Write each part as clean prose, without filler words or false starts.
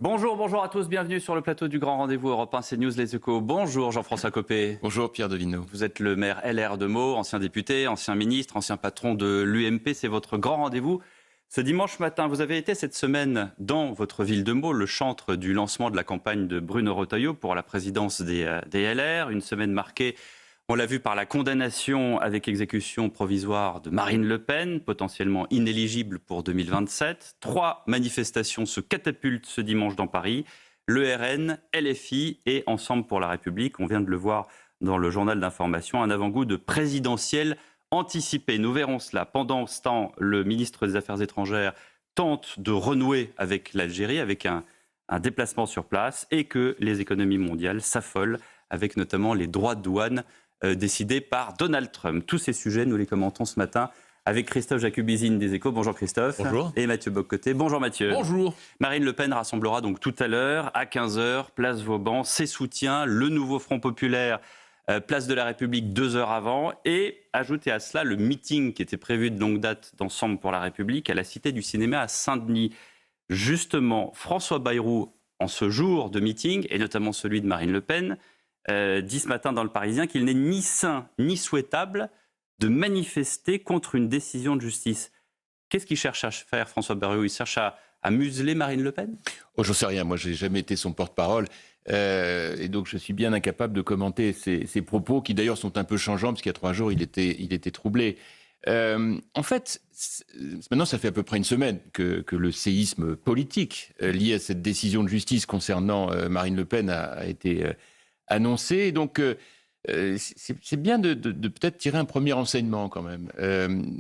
Bonjour à tous, bienvenue sur le plateau du Grand Rendez-vous Europe 1, CNews, Les Échos. Bonjour Jean-François Copé. Bonjour Pierre Devineau. Vous êtes le maire LR de Meaux, ancien député, ancien ministre, ancien patron de l'UMP. C'est votre grand rendez-vous ce dimanche matin. Vous avez été cette semaine dans votre ville de Meaux, le chantre du lancement de la campagne de Bruno Retailleau pour la présidence des LR. Une semaine marquée, on l'a vu, par la condamnation avec exécution provisoire de Marine Le Pen, potentiellement inéligible pour 2027. 3 manifestations se catapultent ce dimanche dans Paris. Le RN, LFI et Ensemble pour la République. On vient de le voir dans le journal d'information, un avant-goût de présidentielle anticipée. Nous verrons cela. Pendant ce temps, le ministre des Affaires étrangères tente de renouer avec l'Algérie, avec un déplacement sur place, et que les économies mondiales s'affolent, avec notamment les droits de douane décidés par Donald Trump. Tous ces sujets, nous les commentons ce matin avec Christophe Jacubizine des Échos. Bonjour Christophe. Bonjour. Et Mathieu Bock-Côté. Bonjour Mathieu. Bonjour. Marine Le Pen rassemblera donc tout à l'heure à 15h, place Vauban, ses soutiens, le nouveau Front populaire, place de la République 2 heures avant. Et ajouter à cela le meeting qui était prévu de longue date d'Ensemble pour la République à la Cité du Cinéma à Saint-Denis. Justement, François Bayrou, en ce jour de meeting, et notamment celui de Marine Le Pen, dit ce matin dans Le Parisien qu'il n'est ni sain ni souhaitable de manifester contre une décision de justice. Qu'est-ce qu'il cherche à faire, François Bayrou? Il cherche à museler Marine Le Pen? Oh, j'en sais rien, moi j'ai jamais été son porte-parole, et donc je suis bien incapable de commenter ses propos, qui d'ailleurs sont un peu changeants, parce qu'il y a 3 jours il était troublé. En fait, maintenant ça fait à peu près une semaine que le séisme politique lié à cette décision de justice concernant Marine Le Pen a été annoncé. Donc c'est bien de peut-être tirer un premier enseignement quand même.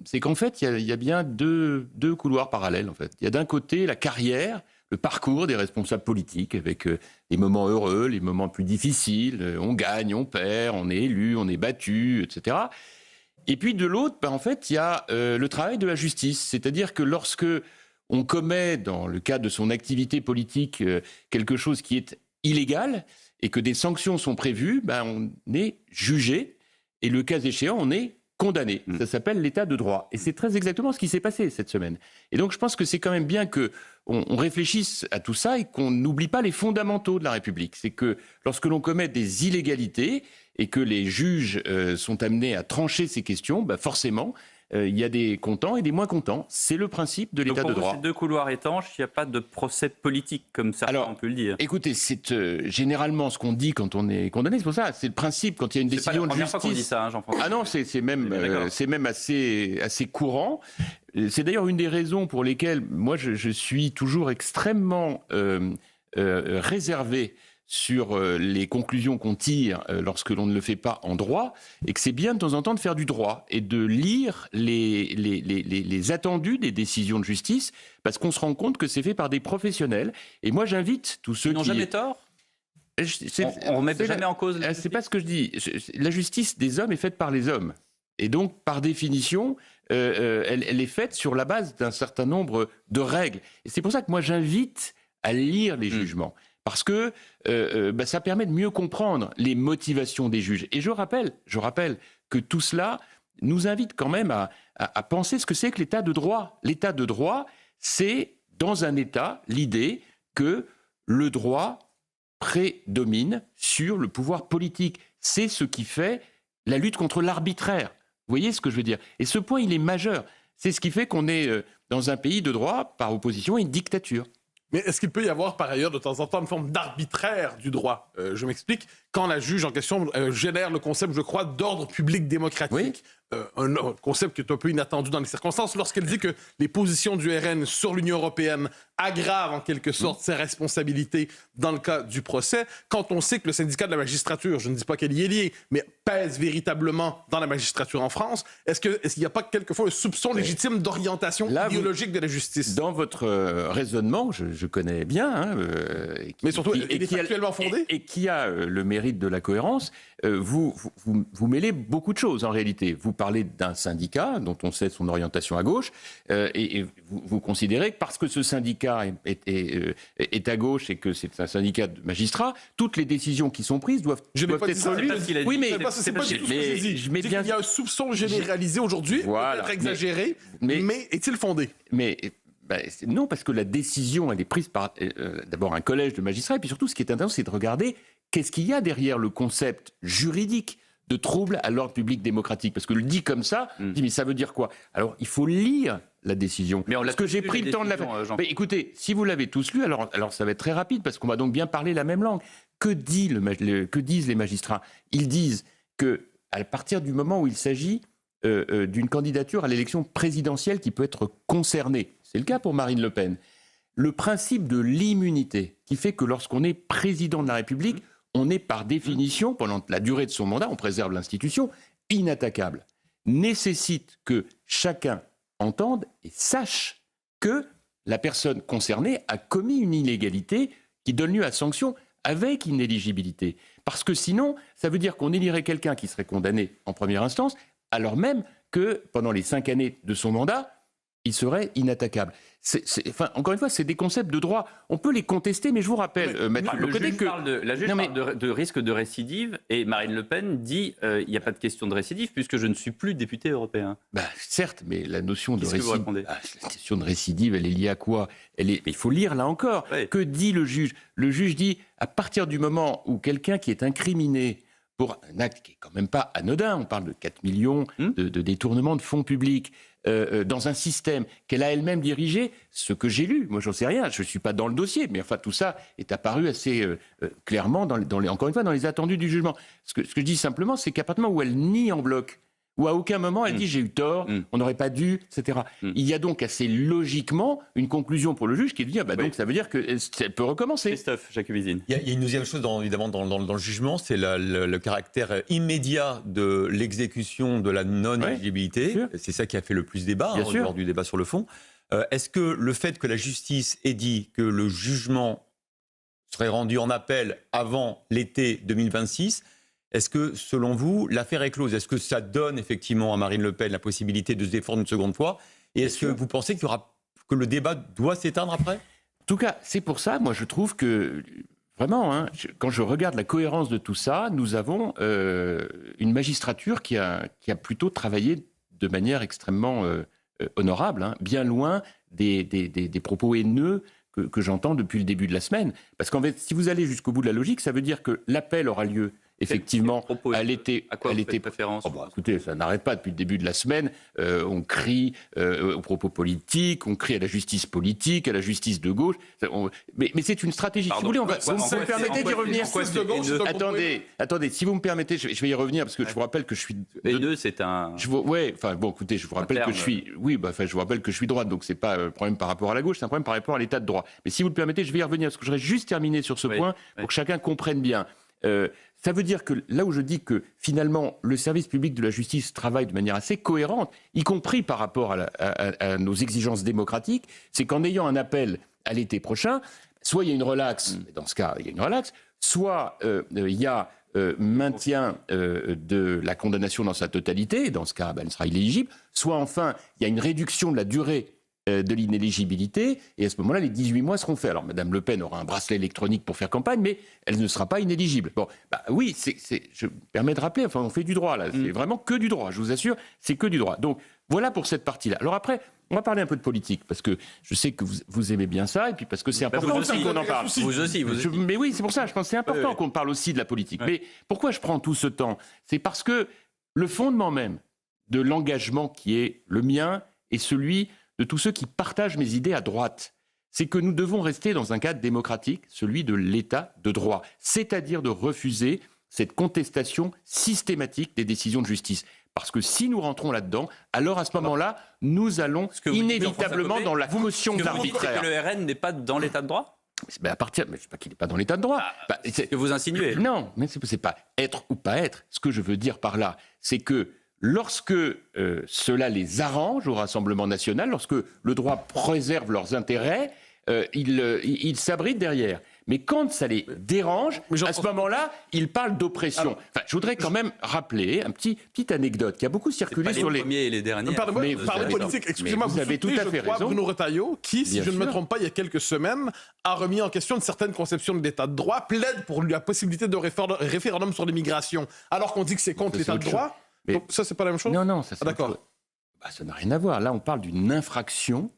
C'est qu'en fait, il y a bien deux couloirs parallèles. En fait. Il y a d'un côté la carrière, le parcours des responsables politiques, avec les moments heureux, les moments plus difficiles. On gagne, on perd, on est élu, on est battu, etc. Et puis de l'autre, en fait, il y a le travail de la justice. C'est-à-dire que lorsque on commet, dans le cadre de son activité politique, quelque chose qui est illégal, et que des sanctions sont prévues, on est jugé, et le cas échéant, on est condamné. Ça s'appelle l'état de droit. Et c'est très exactement ce qui s'est passé cette semaine. Et donc je pense que c'est quand même bien qu'on réfléchisse à tout ça et qu'on n'oublie pas les fondamentaux de la République. C'est que lorsque l'on commet des illégalités et que les juges sont amenés à trancher ces questions, forcément, il y a des contents et des moins contents. C'est le principe de l'état de droit. Ces 2 couloirs étanches, il n'y a pas de procès politique, comme certains ont pu le dire. Écoutez, c'est généralement ce qu'on dit quand on est condamné. C'est pour ça, c'est le principe quand il y a une décision de justice. C'est pas la première fois qu'on dit ça, Jean-François. Ah non, c'est même assez courant. C'est d'ailleurs une des raisons pour lesquelles moi je suis toujours extrêmement réservé sur les conclusions qu'on tire lorsque l'on ne le fait pas en droit, et que c'est bien de temps en temps de faire du droit et de lire les attendus des décisions de justice, parce qu'on se rend compte que c'est fait par des professionnels. Et moi, j'invite tous ceux qui n'ont jamais tort. On remet jamais en cause. C'est pas ce que je dis. La justice des hommes est faite par les hommes, et donc par définition, elle est faite sur la base d'un certain nombre de règles. Et c'est pour ça que moi, j'invite à lire les jugements. Parce que ça permet de mieux comprendre les motivations des juges. Et je rappelle que tout cela nous invite quand même à penser ce que c'est que l'état de droit. L'état de droit, c'est, dans un État, l'idée que le droit prédomine sur le pouvoir politique. C'est ce qui fait la lutte contre l'arbitraire. Vous voyez ce que je veux dire? Et ce point, il est majeur. C'est ce qui fait qu'on est dans un pays de droit, par opposition à une dictature. Mais est-ce qu'il peut y avoir par ailleurs de temps en temps une forme d'arbitraire du droit? Je m'explique. Quand la juge en question génère le concept, je crois, d'ordre public démocratique, un concept qui est un peu inattendu dans les circonstances, lorsqu'elle dit que les positions du RN sur l'Union européenne aggravent en quelque sorte ses responsabilités dans le cas du procès, quand on sait que le syndicat de la magistrature, je ne dis pas qu'elle y est liée, mais pèse véritablement dans la magistrature en France, est-ce qu'il n'y a pas quelquefois un soupçon légitime d'orientation idéologique de la justice? Dans votre raisonnement, je connais bien, mais surtout, il est actuellement fondé et qui a le mérite de la cohérence, vous mêlez beaucoup de choses en réalité. Vous parlez d'un syndicat dont on sait son orientation à gauche, et vous considérez que parce que ce syndicat est à gauche et que c'est un syndicat de magistrats, toutes les décisions qui sont prises doivent être lues. Oui, mais c'est pas du tout ce que j'ai dit. Il y a un soupçon généralisé aujourd'hui, peut-être exagéré, mais est-il fondé? Non, parce que la décision, elle est prise par d'abord un collège de magistrats, et puis surtout, ce qui est intéressant, c'est de regarder qu'est-ce qu'il y a derrière le concept juridique de trouble à l'ordre public démocratique. Parce que le dit comme ça, on dit, mais ça veut dire quoi? Alors, il faut lire la décision. Mais parce que j'ai pris le temps de la faire. Mais écoutez, si vous l'avez tous lu, alors ça va être très rapide, parce qu'on va donc bien parler la même langue. Que disent les magistrats? Ils disent que à partir du moment où il s'agit d'une candidature à l'élection présidentielle qui peut être concernée, c'est le cas pour Marine Le Pen, le principe de l'immunité qui fait que lorsqu'on est président de la République, on est par définition, pendant la durée de son mandat, on préserve l'institution, inattaquable, nécessite que chacun entende et sache que la personne concernée a commis une illégalité qui donne lieu à sanction avec inéligibilité. Parce que sinon, ça veut dire qu'on élirait quelqu'un qui serait condamné en première instance, alors même que pendant les 5 années de son mandat, il serait inattaquable. Encore une fois, c'est des concepts de droit. On peut les contester, mais je vous rappelle, Maître le Leconte, juge parle de risque de récidive, et Marine Le Pen dit il n'y a pas de question de récidive puisque je ne suis plus député européen. Certes, mais la notion de récidive, la question de récidive, elle est liée à quoi? Mais il faut lire là encore. Oui. Que dit le juge? Le juge dit à partir du moment où quelqu'un qui est incriminé pour un acte qui est quand même pas anodin, on parle de 4 millions de détournements de fonds publics, dans un système qu'elle a elle-même dirigé, ce que j'ai lu, moi j'en sais rien, je ne suis pas dans le dossier, mais enfin tout ça est apparu assez clairement, encore une fois, dans les attendus du jugement. Ce que je dis simplement, c'est qu'à partir du moment où elle nie en bloc, où à aucun moment elle dit j'ai eu tort, on n'aurait pas dû, etc. Il y a donc assez logiquement une conclusion pour le juge qui est de dire donc ça veut dire qu'elle peut recommencer. Christophe Jacques-Vizine. Il y a une deuxième chose évidemment dans le jugement, c'est le caractère immédiat de l'exécution de la non-éligibilité. Oui, c'est ça qui a fait le plus débat lors du débat sur le fond. Est-ce que le fait que la justice ait dit que le jugement serait rendu en appel avant l'été 2026, est-ce que, selon vous, l'affaire est close? Est-ce que ça donne effectivement à Marine Le Pen la possibilité de se défendre une seconde fois? Et est-ce que vous pensez que le débat doit s'éteindre après? En tout cas, c'est pour ça, moi je trouve que, vraiment, quand je regarde la cohérence de tout ça, nous avons une magistrature qui a plutôt travaillé de manière extrêmement honorable, bien loin des propos haineux que j'entends depuis le début de la semaine. Parce qu'en fait, si vous allez jusqu'au bout de la logique, ça veut dire que l'appel aura lieu effectivement à l'été. À quoi vous faites référence? Écoutez, ça n'arrête pas depuis le début de la semaine. On crie aux propos politiques, on crie à la justice politique, à la justice de gauche. Mais c'est une stratégie. Pardon, si vous voulez, vous me permettez d'y revenir. Attendez, si vous me permettez, je vais y revenir parce que je vous rappelle que je suis. Haineux, c'est un. Écoutez, je vous rappelle que je suis. Je vous rappelle que je suis droite, donc c'est pas un problème par rapport à la gauche, c'est un problème par rapport à l'état de droit. Mais si vous le permettez, je vais y revenir parce que je voudrais juste terminer sur ce point pour que chacun comprenne bien. Ça veut dire que là où je dis que finalement le service public de la justice travaille de manière assez cohérente, y compris par rapport à nos exigences démocratiques, c'est qu'en ayant un appel à l'été prochain, soit il y a une relaxe, dans ce cas il y a une relaxe, soit il y a maintien de la condamnation dans sa totalité, dans ce cas elle sera inéligible, soit enfin il y a une réduction de la durée de l'inéligibilité, et à ce moment-là, les 18 mois seront faits. Alors, Mme Le Pen aura un bracelet électronique pour faire campagne, mais elle ne sera pas inéligible. Bon, oui, je me permets de rappeler, on fait du droit, là. C'est vraiment que du droit, je vous assure, c'est que du droit. Donc, voilà pour cette partie-là. Alors après, on va parler un peu de politique, parce que je sais que vous aimez bien ça, et puis parce que c'est important aussi qu'on en parle. Vous aussi. Mais oui, c'est pour ça, je pense que c'est important qu'on parle aussi de la politique. Mais pourquoi je prends tout ce temps? C'est parce que le fondement même de l'engagement qui est le mien et celui de tous ceux qui partagent mes idées à droite, c'est que nous devons rester dans un cadre démocratique, celui de l'état de droit, c'est-à-dire de refuser cette contestation systématique des décisions de justice. Parce que si nous rentrons là-dedans, alors à ce moment-là, nous allons inévitablement dans la caution d'arbitraire. Que le RN n'est pas dans l'état de droit? Mais je ne sais pas qu'il n'est pas dans l'état de droit. C'est ce que vous insinuez. Non, mais ce n'est pas être ou pas être. Ce que je veux dire par là, c'est que lorsque cela les arrange au Rassemblement national, lorsque le droit préserve leurs intérêts, ils s'abritent derrière. Mais quand ça les dérange, à ce moment-là, ils parlent d'oppression. Je voudrais quand même rappeler une petite anecdote qui a beaucoup circulé sur les premiers et les derniers. Parlez politique, excusez-moi, vous avez tout à fait raison. Bruno Retailleau, qui, si je ne me trompe pas, il y a quelques semaines, a remis en question une certaine conception de l'état de droit, plaide pour la possibilité de référendum sur l'immigration, alors qu'on dit que c'est contre l'état de droit. Mais donc ça, c'est pas la même chose? Non, ça c'est d'accord. ça n'a rien à voir. Là, on parle d'une infraction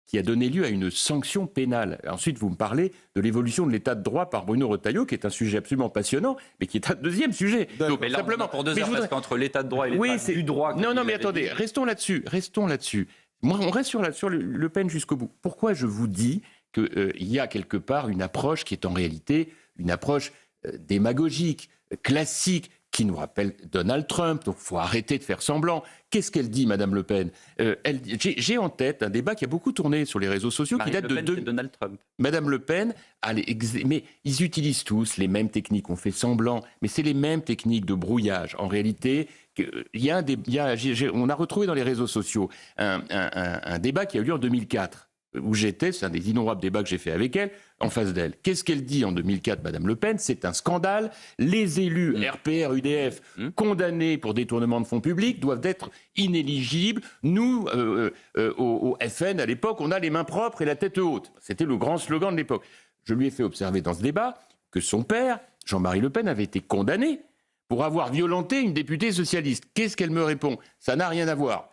qui a donné lieu à une sanction pénale. Ensuite, vous me parlez de l'évolution de l'état de droit par Bruno Retailleau, qui est un sujet absolument passionnant, mais qui est un deuxième sujet. Donc, mais là, simplement, pour 2 heures, parce qu'entre l'état de droit et l'état du droit... Non, mais attendez, restons là-dessus. Moi, on reste sur Le Pen jusqu'au bout. Pourquoi je vous dis qu'il y a quelque part une approche qui est en réalité une approche démagogique, classique, qui nous rappelle Donald Trump, donc il faut arrêter de faire semblant. Qu'est-ce qu'elle dit, Madame Le Pen? J'ai en tête un débat qui a beaucoup tourné sur les réseaux sociaux, qui date de Donald Trump. Madame Le Pen, mais ils utilisent tous les mêmes techniques, on fait semblant, mais c'est les mêmes techniques de brouillage. En réalité, on a retrouvé dans les réseaux sociaux un débat qui a eu lieu en 2004, où j'étais, c'est un des innombrables débats que j'ai fait avec elle, en face d'elle. Qu'est-ce qu'elle dit en 2004, Madame Le Pen? C'est un scandale. Les élus RPR, UDF, condamnés pour détournement de fonds publics, doivent être inéligibles. Nous, au FN, à l'époque, on a les mains propres et la tête haute. C'était le grand slogan de l'époque. Je lui ai fait observer dans ce débat que son père, Jean-Marie Le Pen, avait été condamné pour avoir violenté une députée socialiste. Qu'est-ce qu'elle me répond? Ça n'a rien à voir.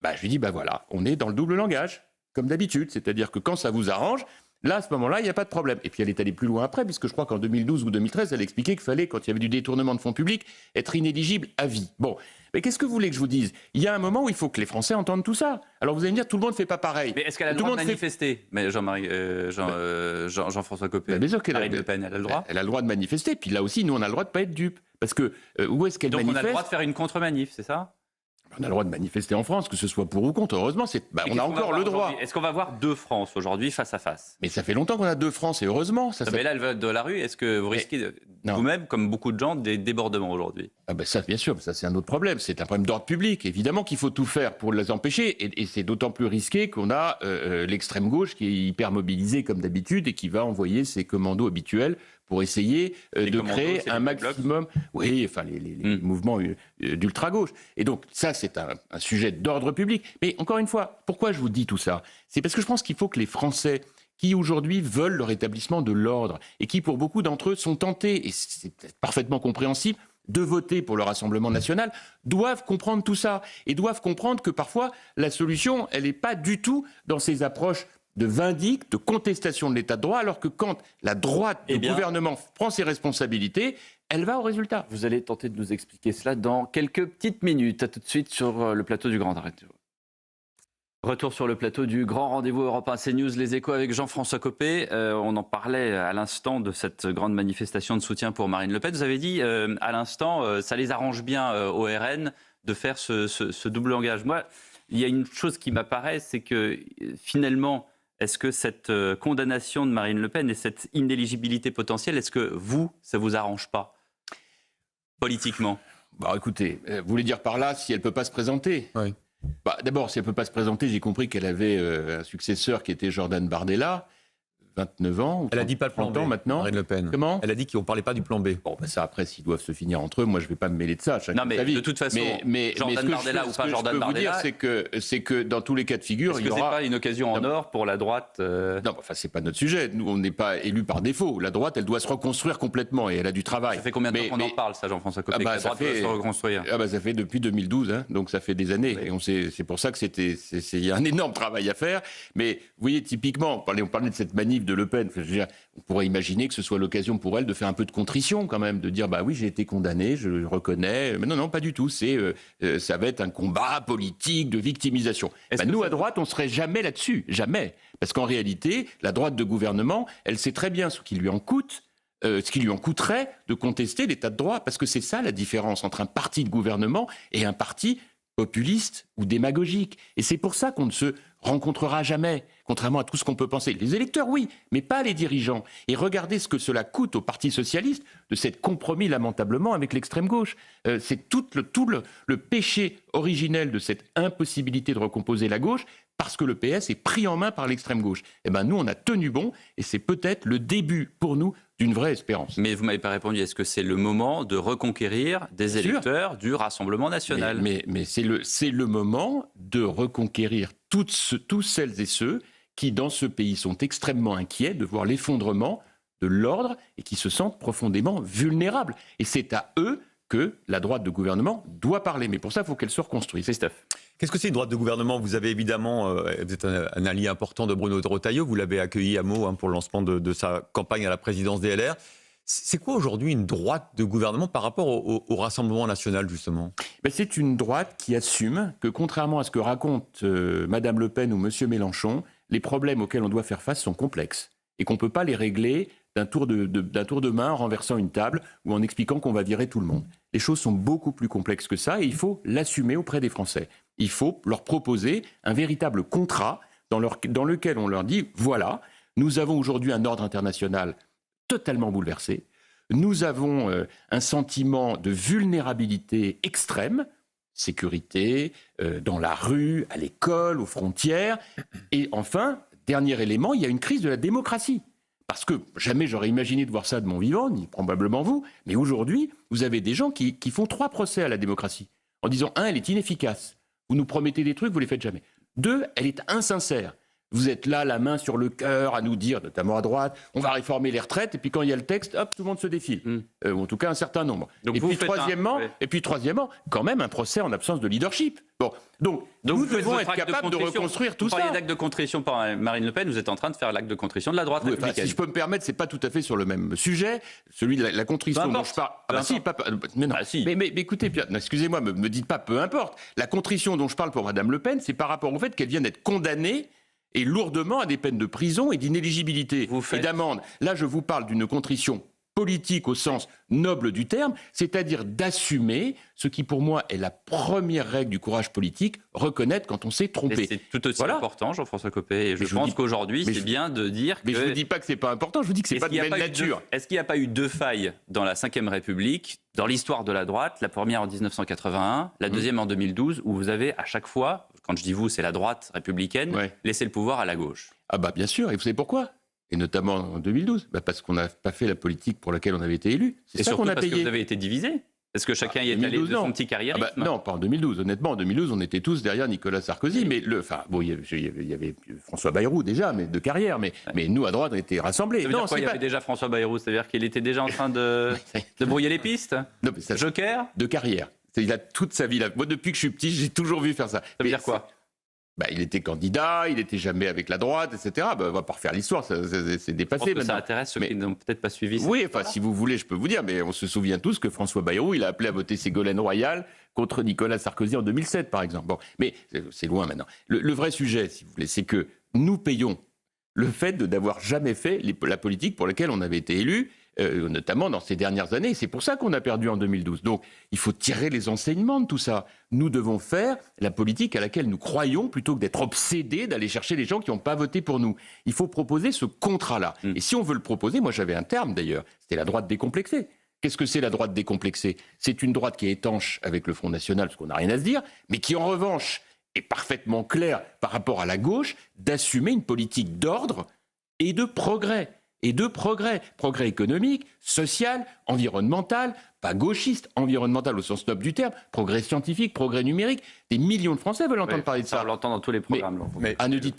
Je lui dis, voilà, on est dans le double langage, comme d'habitude. C'est-à-dire que quand ça vous arrange, là, à ce moment-là, il n'y a pas de problème. Et puis elle est allée plus loin après, puisque je crois qu'en 2012 ou 2013, elle expliquait qu'il fallait, quand il y avait du détournement de fonds publics, être inéligible à vie. Bon, mais qu'est-ce que vous voulez que je vous dise? Il y a un moment où il faut que les Français entendent tout ça. Alors vous allez me dire, tout le monde ne fait pas pareil. Mais est-ce qu'elle a le droit de manifester? Mais Jean-François Copé, Marine Le Pen, elle a le droit? Elle a le droit de manifester. Puis là aussi, nous, on a le droit de ne pas être dupes. Parce que où est-ce qu'elle manifeste? Donc on a le droit de faire une contre-manif, c'est ça? On a le droit de manifester en France, que ce soit pour ou contre. Heureusement, on a encore le droit. Est-ce qu'on va voir 2 France aujourd'hui face à face? Mais ça fait longtemps qu'on a 2 France, et heureusement. Mais là, elle va de la rue. Est-ce que vous risquez, vous-même, comme beaucoup de gens, des débordements aujourd'hui? Ça, bien sûr, ça c'est un autre problème. C'est un problème d'ordre public. Évidemment qu'il faut tout faire pour les empêcher. Et c'est d'autant plus risqué qu'on a l'extrême gauche qui est hyper mobilisée comme d'habitude et qui va envoyer ses commandos habituels pour essayer de créer un maximum... Oui, enfin, les mouvements d'ultra-gauche. Et donc, ça, c'est un sujet d'ordre public. Mais encore une fois, pourquoi je vous dis tout ça? C'est parce que je pense qu'il faut que les Français, qui aujourd'hui veulent le rétablissement de l'ordre, et qui, pour beaucoup d'entre eux, sont tentés, et c'est parfaitement compréhensible, de voter pour le Rassemblement national, doivent comprendre tout ça. Et doivent comprendre que parfois, la solution, elle n'est pas du tout dans ces approches de vindicte, de contestation de l'état de droit, alors que quand la droite du gouvernement prend ses responsabilités, elle va au résultat. Vous allez tenter de nous expliquer cela dans quelques petites minutes. À tout de suite sur le plateau du Grand Rendez-vous. Retour sur le plateau du Grand Rendez-vous Europe 1 CNews, les échos avec Jean-François Copé. On en parlait à l'instant de cette grande manifestation de soutien pour Marine Le Pen. Vous avez dit à l'instant, ça les arrange bien au RN de faire ce double langage. Moi, il y a une chose qui m'apparaît, c'est que finalement... Est-ce que cette condamnation de Marine Le Pen et cette inéligibilité potentielle, est-ce que ça vous arrange pas politiquement? Écoutez, vous voulez dire par là si elle peut pas se présenter? Oui. D'abord, si elle peut pas se présenter, j'ai compris qu'elle avait un successeur qui était Jordan Bardella, 29 ans. Ou elle a dit pas le plan B, maintenant. Marine Le Pen. Comment? Elle a dit qu'on parlait pas du plan B. Ça après, s'ils doivent se finir entre eux, moi je vais pas me mêler de ça. Non, mais de toute façon, Jordan Bardella ou pas Jordan Bardella, c'est que dans tous les cas de figure, il y aura. C'est pas une occasion en or pour la droite. Non, c'est pas notre sujet. Nous, on n'est pas élus par défaut. La droite, elle doit se reconstruire complètement et elle a du travail. Ça fait combien de temps qu'on en parle, ça, Jean-François Copé, que la droite doit se reconstruire? Ça fait depuis 2012, donc ça fait des années. Oui. Et c'est pour ça que il y a un énorme travail à faire. Mais vous voyez, typiquement, on parlait de cette manif de Le Pen. On pourrait imaginer que ce soit l'occasion pour elle de faire un peu de contrition quand même, de dire oui, j'ai été condamné, je le reconnais. Mais non, pas du tout. Ça va être un combat politique de victimisation. Nous, à droite, on serait jamais là-dessus, jamais. Parce qu'en réalité, la droite de gouvernement, elle sait très bien ce qui lui en coûte. Ce qui lui en coûterait de contester l'état de droit, parce que c'est ça la différence entre un parti de gouvernement et un parti populiste ou démagogique. Et c'est pour ça qu'on ne se rencontrera jamais, contrairement à tout ce qu'on peut penser. Les électeurs, oui, mais pas les dirigeants. Et regardez ce que cela coûte au Parti socialiste de s'être compromis lamentablement avec l'extrême gauche. C'est tout le péché originel de cette impossibilité de recomposer la gauche, parce que le PS est pris en main par l'extrême gauche. Nous, on a tenu bon, et c'est peut-être le début pour nous d'une vraie espérance. Mais vous ne m'avez pas répondu, est-ce que c'est le moment de reconquérir des électeurs du Rassemblement national? Mais c'est le moment de reconquérir tous celles et ceux qui, dans ce pays, sont extrêmement inquiets de voir l'effondrement de l'ordre et qui se sentent profondément vulnérables. Et c'est à eux que la droite de gouvernement doit parler. Mais pour ça, il faut qu'elle se reconstruise. Christophe. Qu'est-ce que c'est une droite de gouvernement? Vous avez évidemment, vous êtes un allié important de Bruno Retailleau, vous l'avez accueilli à Meaux pour le lancement de sa campagne à la présidence des LR. C'est quoi aujourd'hui une droite de gouvernement par rapport au Rassemblement national, justement? C'est une droite qui assume que, contrairement à ce que raconte Madame Le Pen ou Monsieur Mélenchon, les problèmes auxquels on doit faire face sont complexes et qu'on ne peut pas les régler d'un tour de main en renversant une table ou en expliquant qu'on va virer tout le monde. Les choses sont beaucoup plus complexes que ça et il faut l'assumer auprès des Français. Il faut leur proposer un véritable contrat dans lequel on leur dit « Voilà, nous avons aujourd'hui un ordre international totalement bouleversé. Nous avons un sentiment de vulnérabilité extrême, sécurité, dans la rue, à l'école, aux frontières. Et enfin, dernier élément, il y a une crise de la démocratie. Parce que jamais j'aurais imaginé de voir ça de mon vivant, ni probablement vous, mais aujourd'hui, vous avez des gens qui font 3 procès à la démocratie, en disant 1, elle est inefficace. Vous nous promettez des trucs, vous ne les faites jamais. 2, elle est insincère. Vous êtes là, la main sur le cœur, à nous dire, notamment à droite, on va réformer les retraites, et puis quand il y a le texte, hop, tout le monde se défile. Ou en tout cas, un certain nombre. Donc et puis troisièmement, quand même, un procès en absence de leadership. Bon, donc nous devons être capables de reconstruire tout ça. Vous parliez d'acte de contrition par Marine Le Pen, vous êtes en train de faire l'acte de contrition de la droite républicaine. Si je peux me permettre, c'est pas tout à fait sur le même sujet. Celui de la contrition dont je parle... Mais écoutez, Pierre, excusez-moi, me dites pas peu importe. La contrition dont je parle pour Madame Le Pen, c'est par rapport au fait qu'elle vient d'être condamnée et lourdement à des peines de prison et d'inéligibilité et d'amende. Là, je vous parle d'une contrition politique au sens noble du terme, c'est-à-dire d'assumer ce qui pour moi est la première règle du courage politique, reconnaître quand on s'est trompé. Et c'est tout aussi important, Jean-François Copé, et je pense qu'aujourd'hui, c'est bien de dire que... Mais je ne vous dis pas que c'est pas important, je vous dis que c'est pas de même nature. Est-ce qu'il n'y a pas eu 2 failles dans la Ve République, dans l'histoire de la droite, la première en 1981, la deuxième en 2012, où vous avez à chaque fois, quand je dis vous, c'est la droite républicaine, laissé le pouvoir à la gauche? Ah bah bien sûr, et vous savez pourquoi? Et notamment en 2012, parce qu'on n'a pas fait la politique pour laquelle on avait été élu. C'est ça qu'on a payé. Parce que vous avez été divisé. Est-ce que chacun y est allé de son petit carriérisme? Non, pas en 2012. Honnêtement, en 2012, on était tous derrière Nicolas Sarkozy. Mais il y avait François Bayrou déjà, mais de carrière. Mais nous, à droite, on était rassemblés. Ça veut dire quoi, il y avait déjà François Bayrou? C'est-à-dire qu'il était déjà en train de brouiller les pistes? Non, mais ça, Joker? De carrière. Il a toute sa vie là. Moi, depuis que je suis petit, j'ai toujours vu faire ça. Ça veut dire quoi? Il était candidat, il n'était jamais avec la droite, etc. On va pas refaire l'histoire, c'est dépassé maintenant. Ça intéresse ceux qui n'ont peut-être pas suivi ça. Oui, si vous voulez, je peux vous dire, mais on se souvient tous que François Bayrou, il a appelé à voter Ségolène Royal contre Nicolas Sarkozy en 2007, par exemple. Bon, mais c'est loin maintenant. Le vrai sujet, si vous voulez, c'est que nous payons le fait d'avoir jamais fait la politique pour laquelle on avait été élu, notamment dans ces dernières années. C'est pour ça qu'on a perdu en 2012. Donc, il faut tirer les enseignements de tout ça. Nous devons faire la politique à laquelle nous croyons plutôt que d'être obsédés d'aller chercher les gens qui n'ont pas voté pour nous. Il faut proposer ce contrat-là. Et si on veut le proposer, moi j'avais un terme d'ailleurs, c'était la droite décomplexée. Qu'est-ce que c'est la droite décomplexée? C'est une droite qui est étanche avec le Front National, parce qu'on n'a rien à se dire, mais qui en revanche est parfaitement claire par rapport à la gauche, d'assumer une politique d'ordre et de progrès. Progrès économique, social, environnemental, pas gauchiste, environnemental au sens noble du terme, progrès scientifique, progrès numérique. Des millions de Français veulent entendre parler de ça. On l'entend dans tous les programmes. Ne dites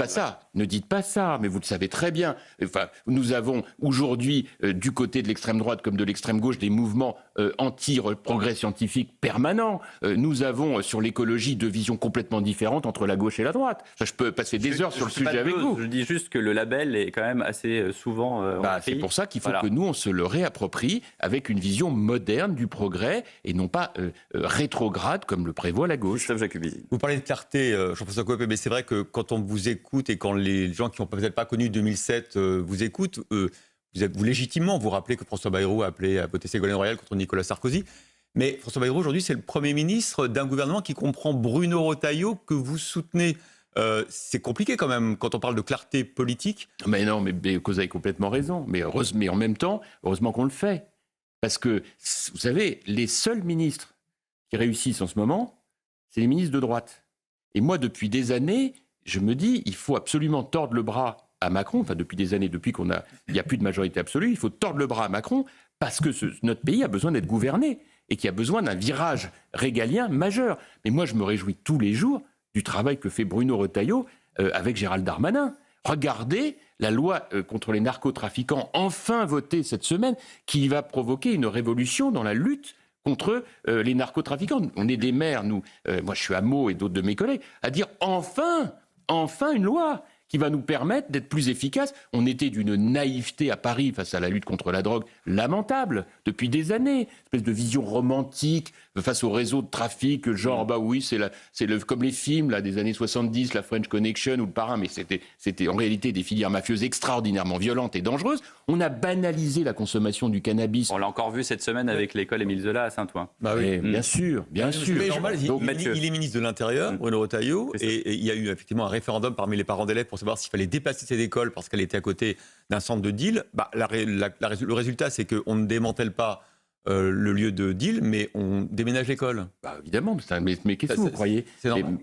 pas ça, mais vous le savez très bien. Enfin, nous avons aujourd'hui, du côté de l'extrême droite comme de l'extrême gauche, des mouvements anti-progrès scientifique permanents. Nous avons, sur l'écologie, 2 visions complètement différentes entre la gauche et la droite. Je peux passer des heures sur le sujet avec vous. Je dis juste que le label est quand même assez souvent... c'est pour ça qu'il faut que nous, on se le réapproprie avec une vision moderne du progrès et non pas rétrograde comme le prévoit la gauche. Vous parlez de clarté, Jean-François Copé, mais c'est vrai que quand on vous écoute et quand les gens qui n'ont peut-être pas connu 2007 vous écoutent, vous légitimement vous rappelez que François Bayrou a appelé à voter Ségolène Royal contre Nicolas Sarkozy. Mais François Bayrou, aujourd'hui, c'est le Premier ministre d'un gouvernement qui comprend Bruno Retailleau, que vous soutenez. C'est compliqué quand même quand on parle de clarté politique. Mais non, mais vous avez complètement raison. Mais en même temps, heureusement qu'on le fait. Parce que, vous savez, les seuls ministres qui réussissent en ce moment, c'est les ministres de droite. Et moi, depuis des années, je me dis, il faut absolument tordre le bras à Macron. Enfin, depuis des années, depuis il n'y a plus de majorité absolue, il faut tordre le bras à Macron parce que notre pays a besoin d'être gouverné et qu'il a besoin d'un virage régalien majeur. Mais moi, je me réjouis tous les jours du travail que fait Bruno Retailleau avec Gérald Darmanin. Regardez la loi contre les narcotrafiquants, enfin votée cette semaine, qui va provoquer une révolution dans la lutte contre les narcotrafiquants. On est des maires, nous, moi je suis à Meaux et d'autres de mes collègues, à dire enfin une loi qui va nous permettre d'être plus efficaces. On était d'une naïveté à Paris face à la lutte contre la drogue lamentable depuis des années. Espèce de vision romantique face au réseau de trafic, genre bah oui, comme les films là, des années 70, la French Connection ou le Parrain, mais c'était en réalité des filières mafieuses extraordinairement violentes et dangereuses. On a banalisé la consommation du cannabis. On l'a encore vu cette semaine avec l'école Émile Zola à Saint-Ouen. Bah oui. Bien sûr. C'est normal, Donc, il est ministre de l'Intérieur, Bruno Retailleau, et il y a eu effectivement un référendum parmi les parents d'élèves pour savoir s'il fallait déplacer cette école parce qu'elle était à côté d'un centre de deal. Bah, le résultat, c'est qu'on ne démantèle pas le lieu de deal, mais on déménage l'école. Bah, évidemment, mais qu'est-ce que vous croyez? C'est normal.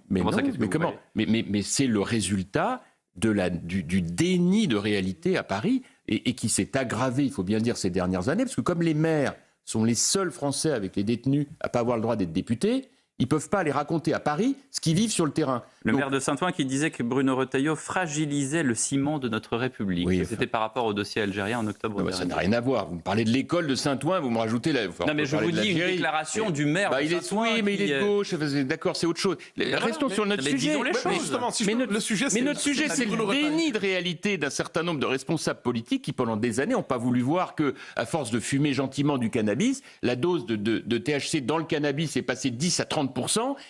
Mais c'est le résultat du déni de réalité à Paris et qui s'est aggravé, il faut bien le dire, ces dernières années, parce que comme les maires sont les seuls Français avec les détenus à ne pas avoir le droit d'être députés, ils ne peuvent pas aller raconter à Paris ce qu'ils vivent sur le terrain. Le maire de Saint-Ouen qui disait que Bruno Retailleau fragilisait le ciment de notre République. Oui, c'était par rapport au dossier algérien en octobre dernier. Ça n'a rien à voir. Vous me parlez de l'école de Saint-Ouen, vous me rajoutez la... Non, mais je vous dis une déclaration du maire de Saint-Ouen. Oui, mais il est de gauche. D'accord, c'est autre chose. Restons sur notre sujet. Disons les choses. Mais notre sujet, c'est le déni de réalité d'un certain nombre de responsables politiques qui, pendant des années, n'ont pas voulu voir que, à force de fumer gentiment du cannabis, la dose de THC dans le cannabis est passée de 10 à 30%,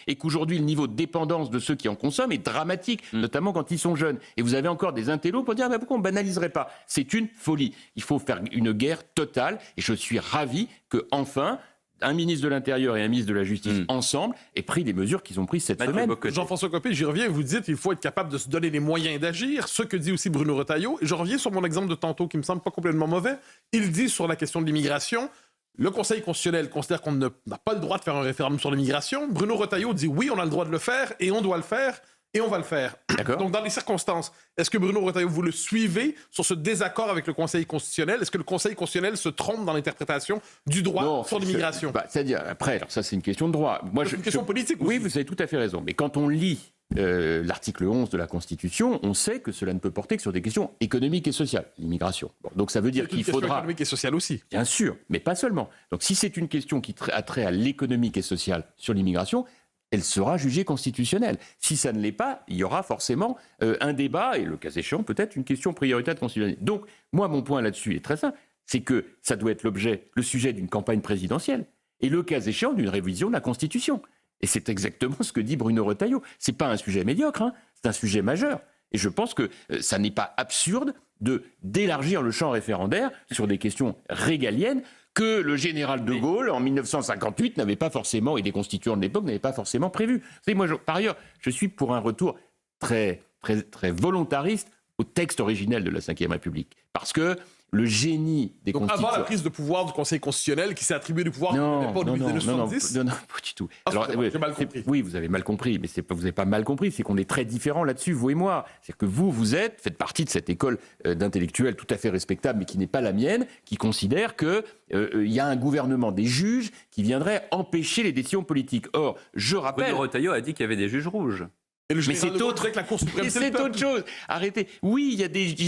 et qu'aujourd'hui, le niveau de dépendance de ceux qui en consomment est dramatique, notamment quand ils sont jeunes. Et vous avez encore des intellos pour dire pourquoi on ne banaliserait pas? C'est une folie. Il faut faire une guerre totale, et je suis ravi que enfin un ministre de l'Intérieur et un ministre de la Justice ensemble aient pris des mesures qu'ils ont prises cette semaine. Jean-François Copé, j'y reviens, vous dites qu'il faut être capable de se donner les moyens d'agir, ce que dit aussi Bruno Retailleau. Et je reviens sur mon exemple de tantôt qui me semble pas complètement mauvais. Il dit sur la question de l'immigration, le Conseil constitutionnel considère qu'on n'a pas le droit de faire un référendum sur l'immigration. Bruno Retailleau dit oui, on a le droit de le faire et on doit le faire. Et on va le faire. Donc, dans les circonstances, est-ce que Bruno Retailleau, vous le suivez sur ce désaccord avec le Conseil constitutionnel? Est-ce que le Conseil constitutionnel se trompe dans l'interprétation du droit sur l'immigration? C'est-à-dire, après, alors ça, c'est une question de droit. C'est une question politique aussi. Oui, vous avez tout à fait raison. Mais quand on lit l'article 11 de la Constitution, on sait que cela ne peut porter que sur des questions économiques et sociales, l'immigration. Donc ça veut dire qu'il faudra... économique et sociale aussi. Bien sûr, mais pas seulement. Donc si c'est une question qui a trait à l'économique et sociale sur l'immigration, elle sera jugée constitutionnelle. Si ça ne l'est pas, il y aura forcément un débat et, le cas échéant, peut-être une question prioritaire constitutionnelle. Donc, moi, mon point là-dessus est très simple, c'est que ça doit être le sujet d'une campagne présidentielle et, le cas échéant, d'une révision de la Constitution. Et c'est exactement ce que dit Bruno Retailleau. C'est pas un sujet médiocre, c'est un sujet majeur. Et je pense que ça n'est pas absurde d'élargir le champ référendaire sur des questions régaliennes que le général de Gaulle, en 1958, n'avait pas forcément, et les constituants de l'époque n'avaient pas forcément prévu. Vous savez, moi, par ailleurs, je suis pour un retour très, très, très volontariste au texte originel de la Ve République. Parce que le génie des constituants... Avant la prise de pouvoir du Conseil constitutionnel qui s'est attribué du pouvoir pas depuis les années 70. Non, pas du tout. Alors, j'ai mal compris. Oui, vous avez mal compris, mais vous n'avez pas mal compris, c'est qu'on est très différents là-dessus, vous et moi. C'est-à-dire que vous faites partie de cette école d'intellectuels tout à fait respectable, mais qui n'est pas la mienne, qui considère qu'il y a un gouvernement des juges qui viendrait empêcher les décisions politiques. Or, je rappelle... Bruno Retailleau a dit qu'il y avait des juges rouges. Mais c'est autre chose. Arrêtez. Oui, il y a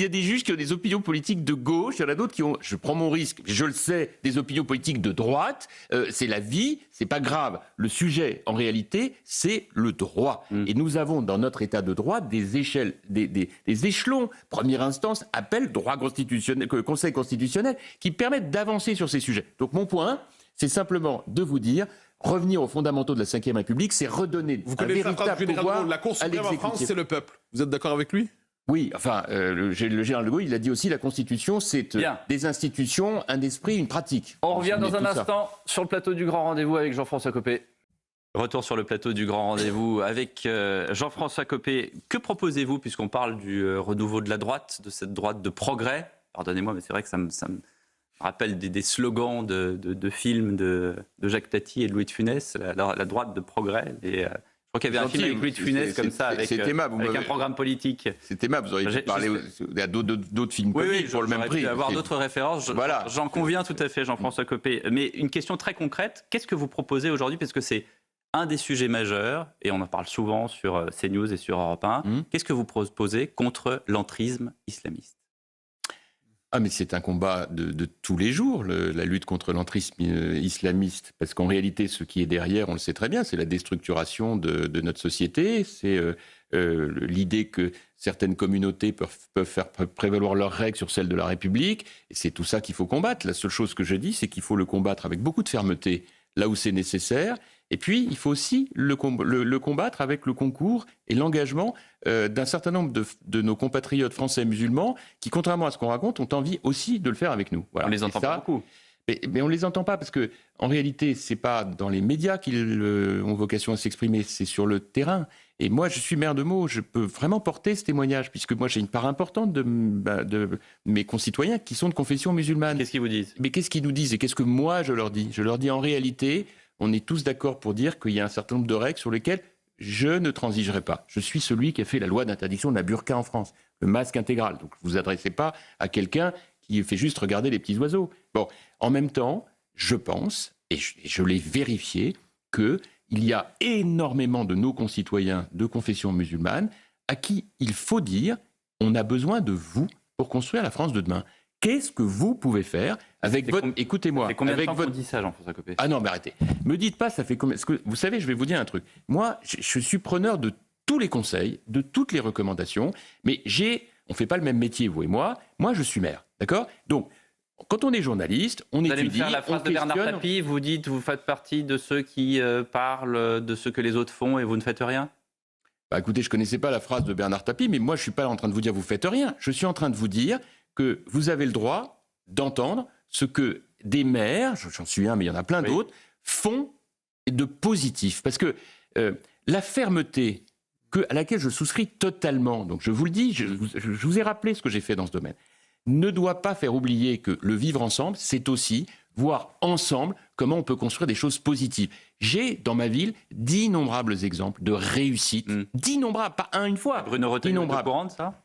des juges qui ont des opinions politiques de gauche. Il y en a d'autres qui ont, je prends mon risque, je le sais, des opinions politiques de droite. C'est la vie, c'est pas grave. Le sujet, en réalité, c'est le droit. Et nous avons dans notre état de droit des échelles, des échelons. Première instance, appel, droit constitutionnel, Conseil constitutionnel, qui permettent d'avancer sur ces sujets. Donc mon point, c'est simplement de vous dire. Revenir aux fondamentaux de la Ve République, c'est redonner un véritable pouvoir la Cour suprême en France, c'est le peuple. Vous êtes d'accord avec lui? Oui, enfin, le général de Gaulle, il a dit aussi la Constitution, c'est des institutions, un esprit, une pratique. On revient dans un instant sur le plateau du Grand Rendez-vous avec Jean-François Copé. Retour sur le plateau du Grand Rendez-vous avec Jean-François Copé. Que proposez-vous, puisqu'on parle du renouveau de la droite, de cette droite de progrès? Pardonnez-moi, mais c'est vrai que ça me rappelle des slogans de films de Jacques Tati et de Louis de Funès, la droite de progrès. Et, je crois qu'il y avait un film avec Louis de Funès comme ça, avec un programme politique. C'est aimable, vous auriez pu parler à d'autres films comiques pour le même prix. Avoir d'autres références, voilà. J'en conviens tout à fait, Jean-François Copé. Mais une question très concrète, qu'est-ce que vous proposez aujourd'hui? Parce que c'est un des sujets majeurs, et on en parle souvent sur CNews et sur Europe 1. Qu'est-ce que vous proposez contre l'entrisme islamiste? Ah, mais c'est un combat de tous les jours, la lutte contre l'entrisme islamiste. Parce qu'en réalité, ce qui est derrière, on le sait très bien, c'est la déstructuration de notre société. C'est l'idée que certaines communautés peuvent faire prévaloir leurs règles sur celles de la République. Et c'est tout ça qu'il faut combattre. La seule chose que je dis, c'est qu'il faut le combattre avec beaucoup de fermeté, là où c'est nécessaire. Et puis, il faut aussi le combattre avec le concours et l'engagement d'un certain nombre de nos compatriotes français musulmans qui, contrairement à ce qu'on raconte, ont envie aussi de le faire avec nous. Voilà. On les entend pas beaucoup. Mais on les entend pas parce que, en réalité, c'est pas dans les médias qu'ils ont vocation à s'exprimer, c'est sur le terrain. Et moi, je suis maire de Meaux, je peux vraiment porter ce témoignage puisque moi, j'ai une part importante de mes concitoyens qui sont de confession musulmane. Qu'est-ce qu'ils vous disent ? Mais qu'est-ce qu'ils nous disent et qu'est-ce que moi je leur dis ? Je leur dis en réalité, on est tous d'accord pour dire qu'il y a un certain nombre de règles sur lesquelles je ne transigerai pas. Je suis celui qui a fait la loi d'interdiction de la burqa en France, le masque intégral. Donc, vous ne vous adressez pas à quelqu'un qui fait juste regarder les petits oiseaux. Bon, en même temps, je pense, et je l'ai vérifié, qu'il y a énormément de nos concitoyens de confession musulmane à qui il faut dire on a besoin de vous pour construire la France de demain. Qu'est-ce que vous pouvez faire avec votre... Écoutez-moi. Ça fait combien de avec temps votre... qu'on dit ça, Jean-François Copé ? Ah non, mais arrêtez. Me dites pas, ça fait combien... Vous savez, je vais vous dire un truc. Moi, je suis preneur de tous les conseils, de toutes les recommandations, mais on ne fait pas le même métier, vous et moi. Moi, je suis maire, d'accord ? Donc, quand on est journaliste, on étudie, Vous allez me faire la phrase de Bernard questionne. Tapie, vous dites, vous faites partie de ceux qui parlent de ce que les autres font et vous ne faites rien ? Bah, écoutez, je ne connaissais pas la phrase de Bernard Tapie, mais moi, je ne suis pas en train de vous dire vous faites rien. Je suis en train de vous dire que vous avez le droit d'entendre ce que des maires, j'en suis un, mais il y en a plein d'autres, font de positif. Parce que la fermeté à laquelle je souscris totalement, donc je vous le dis, je vous ai rappelé ce que j'ai fait dans ce domaine, ne doit pas faire oublier que le vivre ensemble, c'est aussi voir ensemble comment on peut construire des choses positives. J'ai, dans ma ville, d'innombrables exemples de réussite, d'innombrables, pas un, une fois. Bruno Retailleau est au courant de ça ?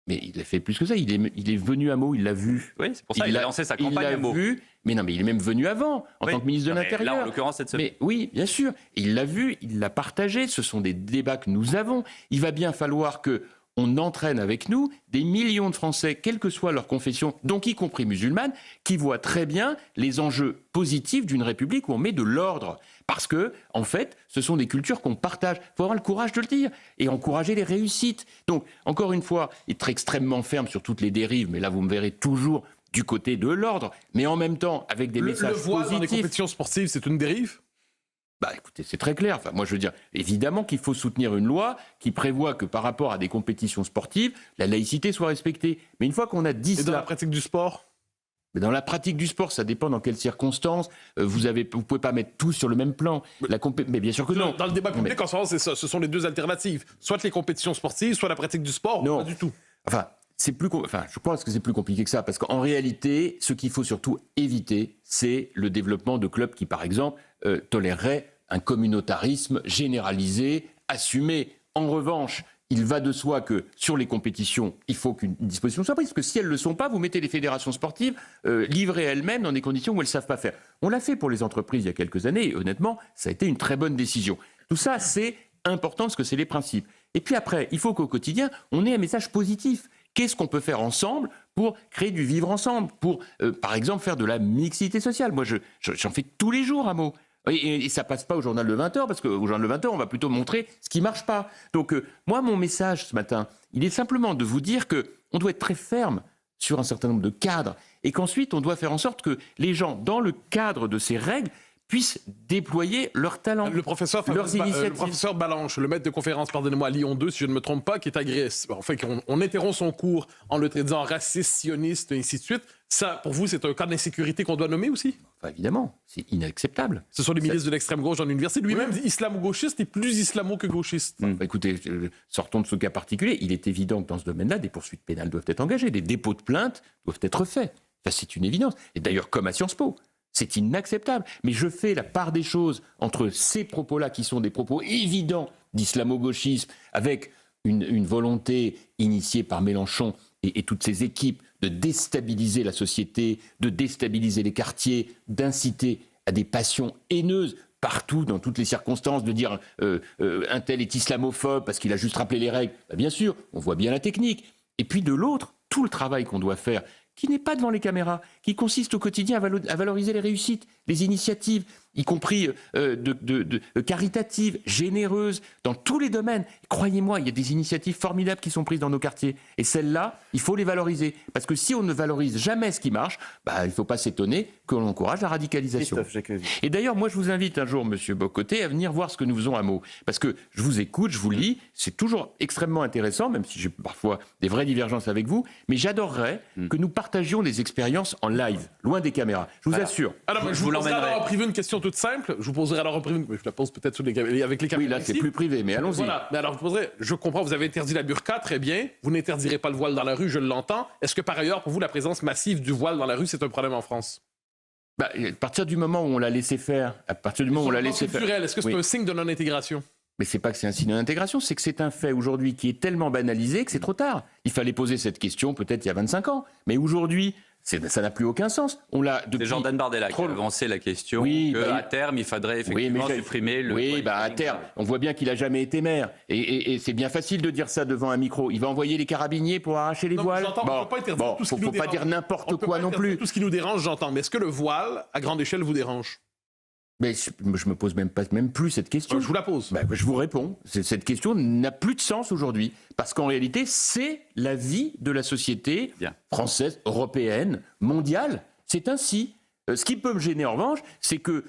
Mais il a fait plus que ça, il est venu à Meaux, il l'a vu. Oui, c'est pour ça qu'il a lancé sa campagne à Meaux. Vu, mais non, mais il est même venu avant, en tant que ministre de l'Intérieur. Là, en l'occurrence, cette semaine. Mais oui, bien sûr, il l'a vu, il l'a partagé, ce sont des débats que nous avons. Il va bien falloir qu'on entraîne avec nous des millions de Français, quelle que soit leur confession, donc y compris musulmane, qui voient très bien les enjeux positifs d'une République où on met de l'ordre. Parce que, en fait, ce sont des cultures qu'on partage. Il faut avoir le courage de le dire et encourager les réussites. Donc, encore une fois, être extrêmement ferme sur toutes les dérives, mais là, vous me verrez toujours du côté de l'ordre, mais en même temps, avec des messages positifs. Le voile dans les compétitions sportives, c'est une dérive ? Bah, écoutez, c'est très clair. Enfin, moi, je veux dire, évidemment qu'il faut soutenir une loi qui prévoit que par rapport à des compétitions sportives, la laïcité soit respectée. Mais une fois qu'on a dit cela... Et dans la pratique du sport ? Mais dans la pratique du sport, ça dépend dans quelles circonstances. Vous pouvez pas mettre tout sur le même plan. Mais bien sûr que non. Dans le débat public, en ce moment, c'est ça. Ce sont les deux alternatives. Soit les compétitions sportives, soit la pratique du sport. Non, pas du tout. Enfin, je pense que c'est plus compliqué que ça, parce qu'en réalité, ce qu'il faut surtout éviter, c'est le développement de clubs qui, par exemple, toléreraient un communautarisme généralisé, assumé. En revanche, il va de soi que sur les compétitions, il faut qu'une disposition soit prise. Parce que si elles ne le sont pas, vous mettez les fédérations sportives livrées elles-mêmes dans des conditions où elles ne savent pas faire. On l'a fait pour les entreprises il y a quelques années, et honnêtement, ça a été une très bonne décision. Tout ça, c'est important parce que c'est les principes. Et puis après, il faut qu'au quotidien, on ait un message positif. Qu'est-ce qu'on peut faire ensemble pour créer du vivre ensemble, pour, par exemple, faire de la mixité sociale. Moi, j'en fais tous les jours à Meaux. Et ça passe pas au journal de 20h, parce qu'au journal de 20h, on va plutôt montrer ce qui marche pas. Donc, moi, mon message ce matin, il est simplement de vous dire qu'on doit être très ferme sur un certain nombre de cadres, et qu'ensuite, on doit faire en sorte que les gens, dans le cadre de ces règles, puissent déployer leur talent, leurs initiatives. Le professeur Balanche, le maître de conférence, pardonnez-moi, à Lyon 2, si je ne me trompe pas, qui est agressif. En fait, on interrompt son cours en le traitant raciste, sioniste, et ainsi de suite. Ça, pour vous, c'est un cas d'insécurité qu'on doit nommer aussi? Enfin, évidemment, c'est inacceptable. Ce sont les milices de l'extrême gauche dans l'université. Lui-même dit islamo-gauchiste et plus islamo que gauchiste. Écoutez, sortons de ce cas particulier. Il est évident que dans ce domaine-là, des poursuites pénales doivent être engagées, des dépôts de plaintes doivent être faits. Enfin, c'est une évidence. Et d'ailleurs, comme à Sciences Po. C'est inacceptable. Mais je fais la part des choses entre ces propos-là, qui sont des propos évidents d'islamo-gauchisme, avec une volonté initiée par Mélenchon et toutes ses équipes de déstabiliser la société, de déstabiliser les quartiers, d'inciter à des passions haineuses partout, dans toutes les circonstances, de dire un tel est islamophobe parce qu'il a juste rappelé les règles. Bien sûr, on voit bien la technique. Et puis de l'autre, tout le travail qu'on doit faire, qui n'est pas devant les caméras, qui consiste au quotidien à valoriser les réussites, les initiatives, y compris caritatives, généreuses, dans tous les domaines. Croyez-moi, il y a des initiatives formidables qui sont prises dans nos quartiers. Et celles-là, il faut les valoriser. Parce que si on ne valorise jamais ce qui marche, il ne faut pas s'étonner que l'on encourage la radicalisation. Et d'ailleurs, moi, je vous invite un jour, Monsieur Bocoté, à venir voir ce que nous faisons à Meaux. Parce que je vous écoute, je vous lis, c'est toujours extrêmement intéressant, même si j'ai parfois des vraies divergences avec vous, mais j'adorerais que nous partagions des expériences en live, loin des caméras. Je vous assure. Alors, je vous poserai alors en privé une question toute simple. Je vous poserai alors en privé, mais je la pose peut-être avec les caméras. Oui, là, c'est plus privé, mais allons-y. Voilà. Mais alors, je comprends, vous avez interdit la burqa, très bien. Vous n'interdirez pas le voile dans la rue, je l'entends. Est-ce que par ailleurs, pour vous, la présence massive du voile dans la rue, c'est un problème en France? À partir du moment où on l'a laissé faire, Est-ce que c'est un signe de non-intégration? Mais c'est pas que c'est un signe d'intégration, c'est que c'est un fait aujourd'hui qui est tellement banalisé que c'est trop tard. Il fallait poser cette question peut-être il y a 25 ans. Mais aujourd'hui, ça n'a plus aucun sens. C'est Jordan Bardella qui a avancé la question qu'à terme, il faudrait effectivement supprimer le... Oui, à terme, on voit bien qu'il n'a jamais été maire. Et c'est bien facile de dire ça devant un micro. Il va envoyer les carabiniers pour arracher les voiles. Faut pas dire n'importe quoi non plus. Tout ce qui nous dérange, j'entends. Mais est-ce que le voile, à grande échelle, vous dérange? Mais je me pose même plus cette question. Je vous la pose. Je vous réponds. Cette question n'a plus de sens aujourd'hui. Parce qu'en réalité, c'est la vie de la société française, européenne, mondiale. C'est ainsi. Ce qui peut me gêner en revanche, c'est que,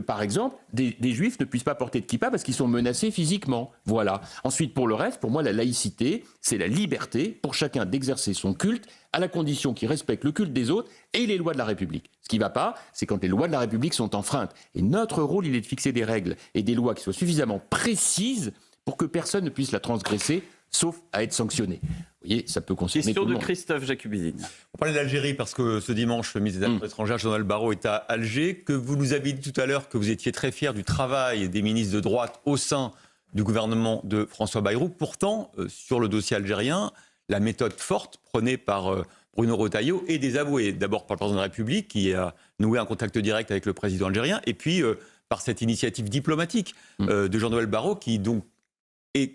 par exemple, des juifs ne puissent pas porter de kippa parce qu'ils sont menacés physiquement. Voilà. Ensuite, pour le reste, pour moi, la laïcité, c'est la liberté pour chacun d'exercer son culte à la condition qu'il respecte le culte des autres et les lois de la République. Ce qui ne va pas, c'est quand les lois de la République sont enfreintes. Et notre rôle, il est de fixer des règles et des lois qui soient suffisamment précises pour que personne ne puisse la transgresser, sauf à être sanctionné. Vous voyez, ça peut concerner tout le monde. Question de Christophe Jacubizine. On parlait d'Algérie parce que ce dimanche, le ministre des Affaires étrangères, Jean-Noël Barrot, est à Alger. Que vous nous avez dit tout à l'heure que vous étiez très fier du travail des ministres de droite au sein du gouvernement de François Bayrou. Pourtant, sur le dossier algérien, la méthode forte prônée par Bruno Retailleau est désavouée. D'abord par le président de la République qui a noué un contact direct avec le président algérien et puis par cette initiative diplomatique de Jean-Noël Barrot qui donc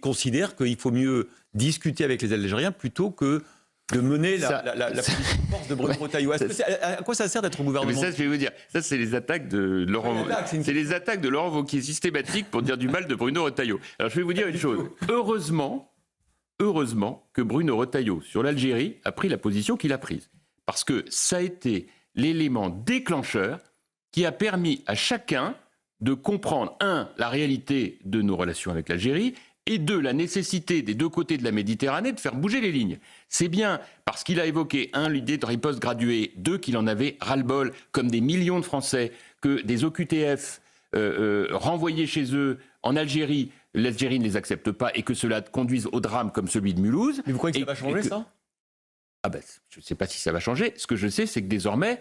considère qu'il faut mieux discuter avec les Algériens plutôt que de mener la politique de force de Bruno Retailleau. À quoi ça sert d'être au gouvernement? Mais ça, je vais vous dire, ça c'est les attaques de Laurent. C'est les attaques de Laurent Wauquiez systématiques pour dire du mal de Bruno Retailleau. Alors je vais vous dire une chose. Heureusement que Bruno Retailleau sur l'Algérie a pris la position qu'il a prise, parce que ça a été l'élément déclencheur qui a permis à chacun de comprendre la réalité de nos relations avec l'Algérie. Et deux, la nécessité des deux côtés de la Méditerranée de faire bouger les lignes. C'est bien parce qu'il a évoqué, l'idée de riposte graduée, deux, qu'il en avait ras-le-bol, comme des millions de Français, que des OQTF renvoyés chez eux en Algérie, l'Algérie ne les accepte pas et que cela conduise au drame comme celui de Mulhouse. Mais vous croyez que ça va changer, ça? Je ne sais pas si ça va changer. Ce que je sais, c'est que désormais,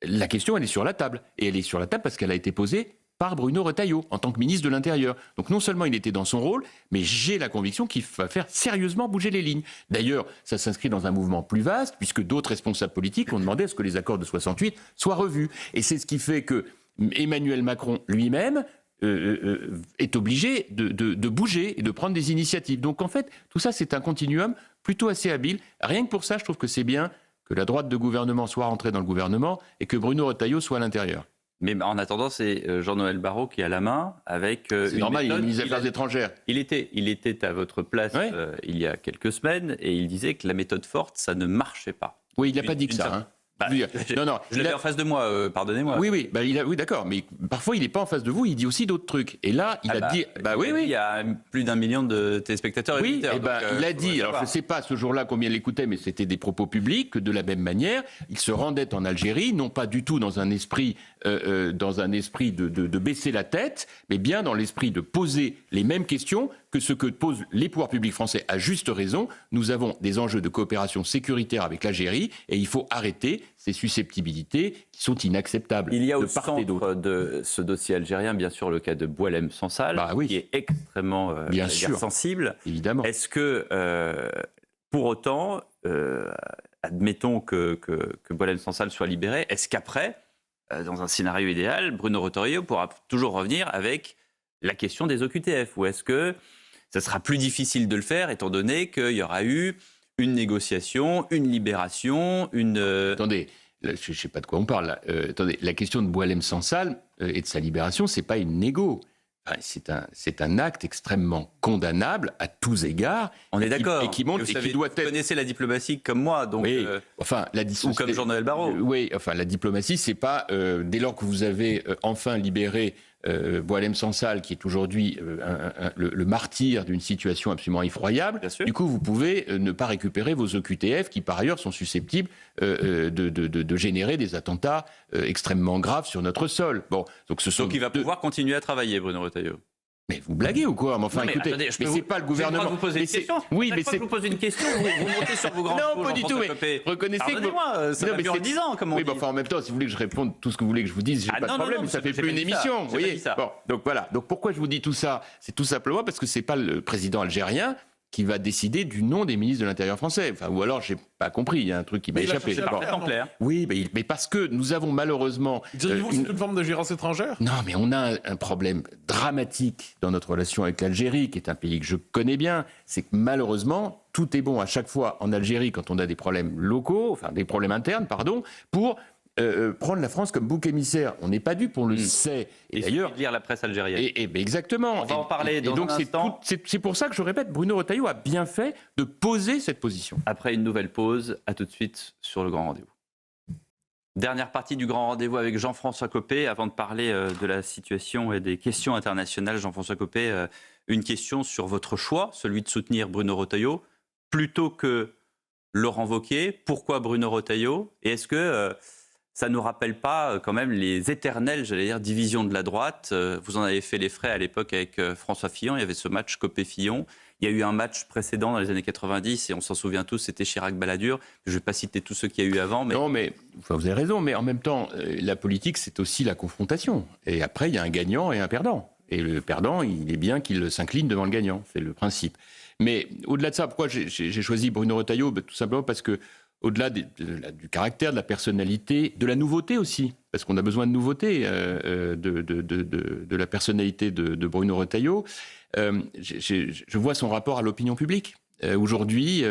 la question, elle est sur la table. Et elle est sur la table parce qu'elle a été posée par Bruno Retailleau, en tant que ministre de l'Intérieur. Donc non seulement il était dans son rôle, mais j'ai la conviction qu'il va faire sérieusement bouger les lignes. D'ailleurs, ça s'inscrit dans un mouvement plus vaste, puisque d'autres responsables politiques ont demandé à ce que les accords de 68 soient revus. Et c'est ce qui fait que Emmanuel Macron lui-même est obligé de bouger et de prendre des initiatives. Donc en fait, tout ça, c'est un continuum plutôt assez habile. Rien que pour ça, je trouve que c'est bien que la droite de gouvernement soit rentrée dans le gouvernement et que Bruno Retailleau soit à l'intérieur. Mais en attendant, c'est Jean-Noël Barrot qui a la main avec c'est normal, il est ministre des Affaires étrangères. Il était à votre place il y a quelques semaines et il disait que la méthode forte, ça ne marchait pas. Oui, il n'a pas dit que ça. Non, je l'avais en face de moi, pardonnez-moi. Oui, oui, d'accord, mais parfois il n'est pas en face de vous, il dit aussi d'autres trucs. Et là, il a dit... Il y a plus d'1 million de téléspectateurs et d'éditeurs. Oui, il a dit, alors je ne sais pas ce jour-là combien il l'écoutait, mais c'était des propos publics, que de la même manière, il se rendait en Algérie, non pas du tout dans un esprit, de baisser la tête, mais bien dans l'esprit de poser les mêmes questions que ce que posent les pouvoirs publics français à juste raison. Nous avons des enjeux de coopération sécuritaire avec l'Algérie et il faut arrêter ces susceptibilités qui sont inacceptables. Il y a au centre de ce dossier algérien, bien sûr, le cas de Boualem Sansal, qui est extrêmement sensible. Évidemment. Est-ce que, pour autant, admettons que Boualem Sansal soit libéré, est-ce qu'après, dans un scénario idéal, Bruno Retailleau pourra toujours revenir avec la question des OQTF? Ou est-ce que ça sera plus difficile de le faire, étant donné qu'il y aura eu une négociation, une libération, une... Attendez, là, je ne sais pas de quoi on parle. Là. Attendez, la question de Boualem Sansal et de sa libération, c'est pas une négo. Enfin, c'est un acte extrêmement condamnable à tous égards. On est d'accord. Et qui montre, vous et qui doit être... connaissez la diplomatie comme moi, donc... Oui, enfin, ou comme Jean-Noël Barrot. Oui, enfin, la diplomatie, c'est pas dès lors que vous avez enfin libéré Boualem Sansal, qui est aujourd'hui le martyr d'une situation absolument effroyable. Du coup, vous pouvez ne pas récupérer vos OQTF, qui par ailleurs sont susceptibles de générer des attentats extrêmement graves sur notre sol. Bon, donc il va pouvoir continuer à travailler, Bruno Retailleau. Mais vous blaguez ou quoi? Mais enfin, non, écoutez, attendez, mais c'est pas le gouvernement. Vous poser une question. Oui, mais c'est. Vous posez une question, vous montez sur vos grands. Non, pas du tout. Mais reconnaissez que. Pardonnez-moi, ça va durer 10 ans, comme on dit. Oui, enfin, en même temps, si vous voulez que je réponde tout ce que vous voulez que je vous dise, j'ai pas de problème. Ça fait plus une émission. Vous voyez. Bon, donc voilà. Donc pourquoi je vous dis tout ça? C'est tout simplement parce que c'est pas le président algérien qui va décider du nom des ministres de l'Intérieur français. Enfin, ou alors, j'ai pas compris, il y a un truc qui m'a échappé. C'est parfaitement clair. Oui, mais parce que nous avons malheureusement... Diriez-vous que c'est une forme de gérance étrangère? Non, mais on a un problème dramatique dans notre relation avec l'Algérie, qui est un pays que je connais bien. C'est que malheureusement, tout est bon à chaque fois en Algérie quand on a des problèmes locaux, enfin des problèmes internes, pardon, pour... prendre la France comme bouc émissaire. On n'est pas dupe, on le sait. Et d'ailleurs, lire la presse algérienne. Exactement. On va en parler dans un instant. C'est pour ça que je répète, Bruno Retailleau a bien fait de poser cette position. Après une nouvelle pause, à tout de suite sur le Grand Rendez-vous. Dernière partie du Grand Rendez-vous avec Jean-François Copé. Avant de parler de la situation et des questions internationales, Jean-François Copé, une question sur votre choix, celui de soutenir Bruno Retailleau, plutôt que Laurent Wauquiez. Pourquoi Bruno Retailleau? Et est-ce que... ça ne nous rappelle pas quand même les éternelles, j'allais dire, divisions de la droite. Vous en avez fait les frais à l'époque avec François Fillon. Il y avait ce match Copé-Fillon. Il y a eu un match précédent dans les années 90, et on s'en souvient tous, c'était Chirac-Balladur. Je ne vais pas citer tous ceux qu'il y a eu avant. Mais... Non, mais enfin, vous avez raison. Mais en même temps, la politique, c'est aussi la confrontation. Et après, il y a un gagnant et un perdant. Et le perdant, il est bien qu'il s'incline devant le gagnant. C'est le principe. Mais au-delà de ça, pourquoi j'ai choisi Bruno Retailleau? Tout simplement parce que au-delà du caractère, de la personnalité, de la nouveauté aussi, parce qu'on a besoin de nouveauté de la personnalité de Bruno Retailleau, je vois son rapport à l'opinion publique. Aujourd'hui,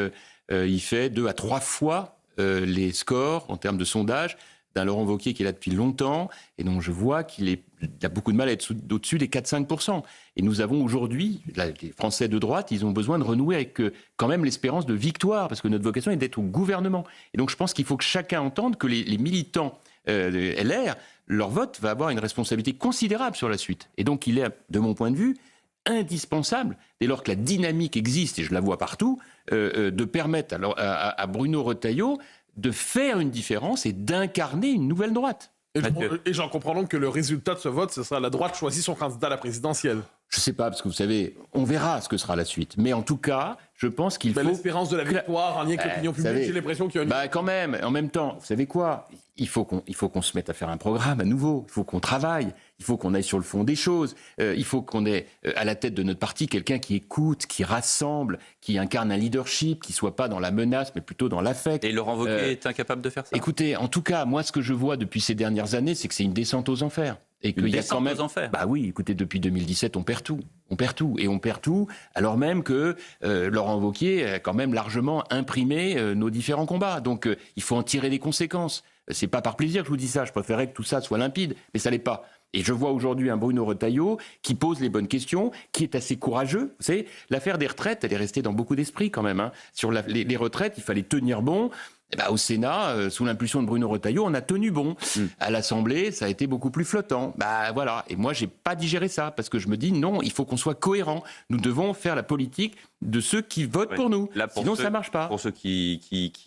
il fait 2 à 3 fois les scores en termes de sondage d'un Laurent Wauquiez qui est là depuis longtemps, et dont je vois qu'il a beaucoup de mal à être au-dessus des 4-5%. Et nous avons aujourd'hui, les Français de droite, ils ont besoin de renouer avec quand même l'espérance de victoire, parce que notre vocation est d'être au gouvernement. Et donc je pense qu'il faut que chacun entende que les militants LR, leur vote va avoir une responsabilité considérable sur la suite. Et donc il est, de mon point de vue, indispensable, dès lors que la dynamique existe, et je la vois partout, de permettre à Bruno Retailleau de faire une différence et d'incarner une nouvelle droite. Et j'en comprends donc que le résultat de ce vote, ce sera la droite choisit son candidat à la présidentielle. Je ne sais pas, parce que vous savez, on verra ce que sera la suite. Mais en tout cas, je pense qu'il faut... L'espérance de la victoire en lien avec l'opinion publique, j'ai l'impression qu'il y a une... quand même, en même temps, vous savez quoi? Il faut qu'on se mette à faire un programme à nouveau. Il faut qu'on travaille. Il faut qu'on aille sur le fond des choses. Il faut qu'on ait à la tête de notre parti quelqu'un qui écoute, qui rassemble, qui incarne un leadership, qui ne soit pas dans la menace, mais plutôt dans l'affect. Et Laurent Wauquiez est incapable de faire ça? Écoutez, en tout cas, moi, ce que je vois depuis ces dernières années, c'est que c'est une descente aux enfers. Et qu'il y a quand même... aux enfers. Bah oui, écoutez, depuis 2017, on perd tout. On perd tout. Et on perd tout, alors même que Laurent Wauquiez a quand même largement imprimé nos différents combats. Donc, il faut en tirer les conséquences. C'est pas par plaisir que je vous dis ça. Je préférerais que tout ça soit limpide, mais ça l'est pas. Et je vois aujourd'hui un Bruno Retailleau qui pose les bonnes questions, qui est assez courageux. Vous savez, l'affaire des retraites, elle est restée dans beaucoup d'esprits quand même. Hein. Sur les retraites, il fallait tenir bon. Et au Sénat, sous l'impulsion de Bruno Retailleau, on a tenu bon. À l'Assemblée, ça a été beaucoup plus flottant. Voilà. Et moi, j'ai pas digéré ça parce que je me dis non, il faut qu'on soit cohérent. Nous devons faire la politique de ceux qui votent pour nous. Là, sinon, ça marche pas. Pour ceux qui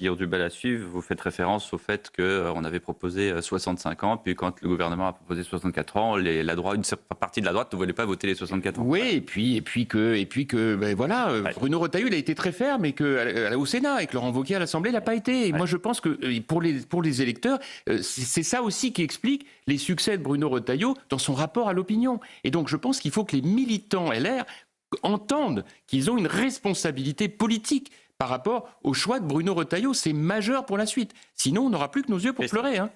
ont du mal à suivre, vous faites référence au fait qu'on avait proposé 65 ans, puis quand le gouvernement a proposé 64 ans, une partie de la droite ne voulait pas voter les 64 ans. Oui, et puis que voilà, Bruno Retailleau, il a été très ferme, et que au Sénat, et que Laurent Wauquiez à l'Assemblée n'a pas été. Et moi, je pense que pour les électeurs, c'est ça aussi qui explique les succès de Bruno Retailleau dans son rapport à l'opinion. Et donc, je pense qu'il faut que les militants LR entendent qu'ils ont une responsabilité politique par rapport au choix de Bruno Retailleau. C'est majeur pour la suite. Sinon, on n'aura plus que nos yeux pour pleurer. Hein.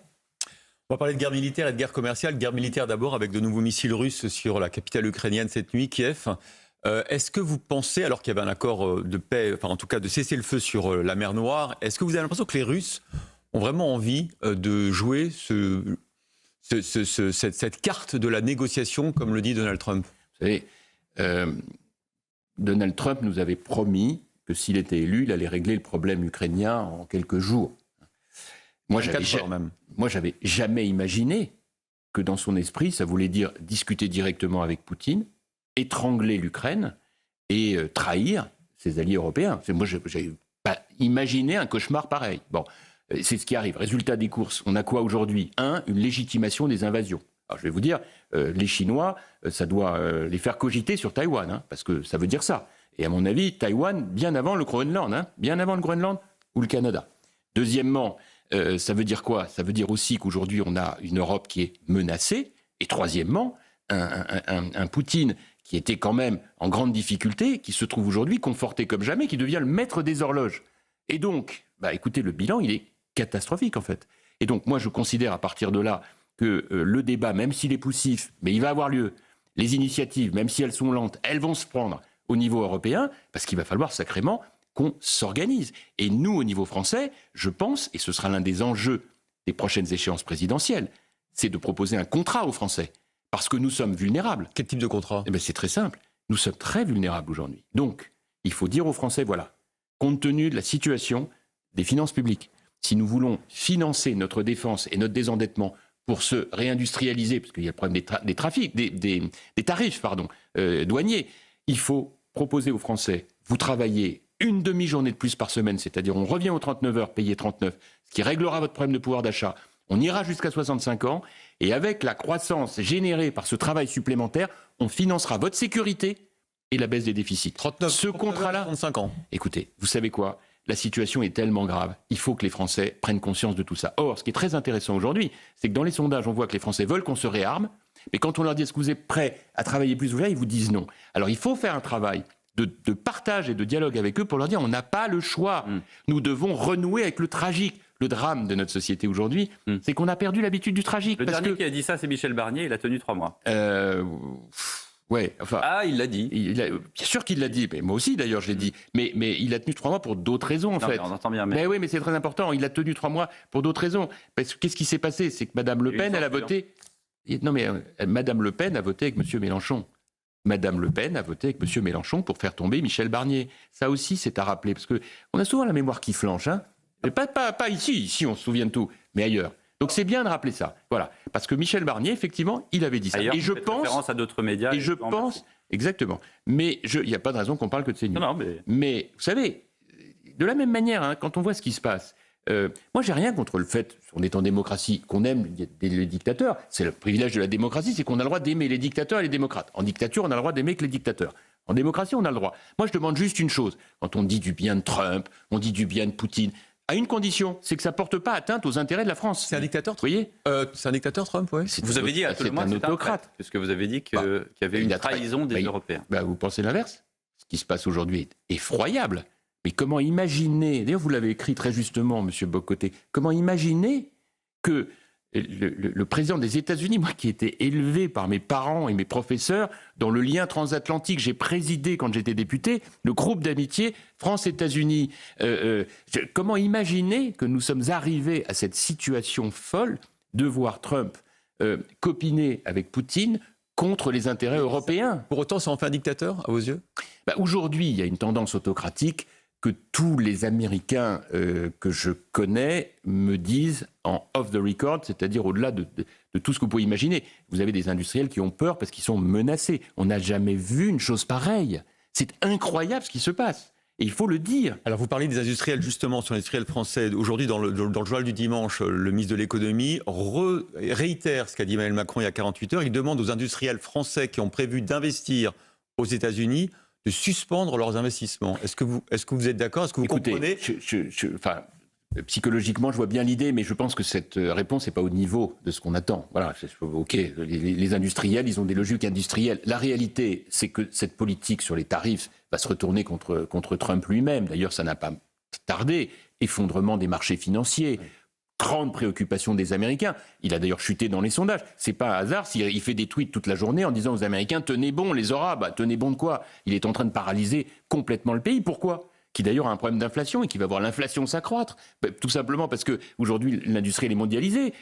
On va parler de guerre militaire et de guerre commerciale. Guerre militaire d'abord, avec de nouveaux missiles russes sur la capitale ukrainienne cette nuit, Kiev. Est-ce que vous pensez, alors qu'il y avait un accord de paix, enfin en tout cas de cesser le feu sur la mer Noire, est-ce que vous avez l'impression que les Russes ont vraiment envie de jouer cette carte de la négociation, comme le dit Donald Trump? Vous savez, Donald Trump nous avait promis que s'il était élu, il allait régler le problème ukrainien en quelques jours. Moi, j'avais jamais imaginé que dans son esprit, ça voulait dire discuter directement avec Poutine, étrangler l'Ukraine et trahir ses alliés européens. Moi, je n'avais pas imaginé un cauchemar pareil. Bon, c'est ce qui arrive. Résultat des courses, on a quoi aujourd'hui? Une légitimation des invasions. Alors, je vais vous dire, les Chinois, ça doit les faire cogiter sur Taïwan, parce que ça veut dire ça. Et à mon avis, Taïwan, bien avant le Groenland, bien avant le Groenland ou le Canada. Deuxièmement, ça veut dire quoi? Ça veut dire aussi qu'aujourd'hui, on a une Europe qui est menacée. Et troisièmement, un Poutine qui était quand même en grande difficulté, qui se trouve aujourd'hui conforté comme jamais, qui devient le maître des horloges. Et donc, écoutez, le bilan, il est catastrophique en fait. Et donc, moi, je considère à partir de là que le débat, même s'il est poussif, mais il va avoir lieu. Les initiatives, même si elles sont lentes, elles vont se prendre au niveau européen, parce qu'il va falloir sacrément qu'on s'organise. Et nous, au niveau français, je pense, et ce sera l'un des enjeux des prochaines échéances présidentielles, c'est de proposer un contrat aux Français. Parce que nous sommes vulnérables. Quel type de contrat? C'est très simple. Nous sommes très vulnérables aujourd'hui. Donc, il faut dire aux Français, voilà, compte tenu de la situation des finances publiques, si nous voulons financer notre défense et notre désendettement pour se réindustrialiser, parce qu'il y a le problème des tarifs douaniers, il faut proposer aux Français, vous travaillez une demi-journée de plus par semaine, c'est-à-dire on revient aux 39 heures, payé 39, ce qui réglera votre problème de pouvoir d'achat. On ira jusqu'à 65 ans, et avec la croissance générée par ce travail supplémentaire, on financera votre sécurité et la baisse des déficits. 39, ce contrat-là, 35 ans. Écoutez, vous savez quoi? La situation est tellement grave, il faut que les Français prennent conscience de tout ça. Or, ce qui est très intéressant aujourd'hui, c'est que dans les sondages, on voit que les Français veulent qu'on se réarme, mais quand on leur dit est-ce que vous êtes prêts à travailler plus ou moins, ils vous disent non. Alors il faut faire un travail de partage et de dialogue avec eux pour leur dire on n'a pas le choix. Nous devons renouer avec le tragique. Le drame de notre société aujourd'hui, c'est qu'on a perdu l'habitude du tragique. Le dernier qui a dit ça, c'est Michel Barnier, il a tenu 3 mois. Ouais, enfin. Ah, il l'a dit. Bien sûr qu'il l'a dit. Mais moi aussi, d'ailleurs, je l'ai dit. Mais il a tenu 3 mois pour d'autres raisons, en fait. On entend bien. Mais oui, mais c'est très important. Il a tenu 3 mois pour d'autres raisons. Parce que qu'est-ce qui s'est passé? C'est que Mme Le Pen, elle a voté. Non, mais Mme Le Pen a voté avec M. Mélenchon. Mme Le Pen a voté avec M. Mélenchon pour faire tomber Michel Barnier. Ça aussi, c'est à rappeler. Parce qu'on a souvent la mémoire qui flanche. Mais pas ici. Ici, on se souvient de tout. Mais ailleurs. Donc c'est bien de rappeler ça. Voilà. Parce que Michel Barnier, effectivement, il avait dit ça. Ailleurs, et je pense. Référence à d'autres médias. Et je pense. Exactement. Mais il n'y a pas de raison qu'on parle que de CNews. Non, mais vous savez, de la même manière, quand on voit ce qui se passe, moi, j'ai rien contre le fait, on est en démocratie, qu'on aime les dictateurs. C'est le privilège de la démocratie, c'est qu'on a le droit d'aimer les dictateurs et les démocrates. En dictature, on a le droit d'aimer que les dictateurs. En démocratie, on a le droit. Moi, je demande juste une chose. Quand on dit du bien de Trump, on dit du bien de Poutine, à une condition, c'est que ça ne porte pas atteinte aux intérêts de la France. C'est un dictateur, vous voyez? C'est un dictateur, Trump, oui. Vous avez dit à tout le monde c'est un autocrate. Parce que vous avez dit qu'il y avait une trahison des Européens. Vous pensez l'inverse? Ce qui se passe aujourd'hui est effroyable. Mais comment imaginer, d'ailleurs vous l'avez écrit très justement, M. Bocoté, comment imaginer que le président des États-Unis, moi qui étais élevé par mes parents et mes professeurs dans le lien transatlantique, j'ai présidé quand j'étais député le groupe d'amitié France-États-Unis. Comment imaginer que nous sommes arrivés à cette situation folle de voir Trump copiner avec Poutine contre les intérêts européens? Pour autant, ça en fait un dictateur, à vos yeux? Aujourd'hui, il y a une tendance autocratique que tous les Américains que je connais me disent en off the record, c'est-à-dire au-delà de tout ce que vous pouvez imaginer. Vous avez des industriels qui ont peur parce qu'ils sont menacés. On n'a jamais vu une chose pareille. C'est incroyable ce qui se passe. Et il faut le dire. Alors vous parlez des industriels, justement, sur l'industriel français. Aujourd'hui, dans le journal du dimanche, le ministre de l'économie réitère ce qu'a dit Emmanuel Macron il y a 48 heures. Il demande aux industriels français qui ont prévu d'investir aux États-Unis de suspendre leurs investissements. Est-ce que vous êtes d'accord? Est-ce que vous comprenez? Psychologiquement, je vois bien l'idée, mais je pense que cette réponse n'est pas au niveau de ce qu'on attend. Voilà, ok, les industriels, ils ont des logiques industrielles. La réalité, c'est que cette politique sur les tarifs va se retourner contre Trump lui-même. D'ailleurs, ça n'a pas tardé. Effondrement des marchés financiers. grande préoccupation des Américains. Il a d'ailleurs chuté dans les sondages. C'est pas un hasard s'il fait des tweets toute la journée en disant aux Américains « Tenez bon, les aura ». Bah, tenez bon de quoi? Il est en train de paralyser complètement le pays. Pourquoi? Qui d'ailleurs a un problème d'inflation et qui va voir l'inflation s'accroître. Tout simplement parce que aujourd'hui l'industrie elle est mondialisée.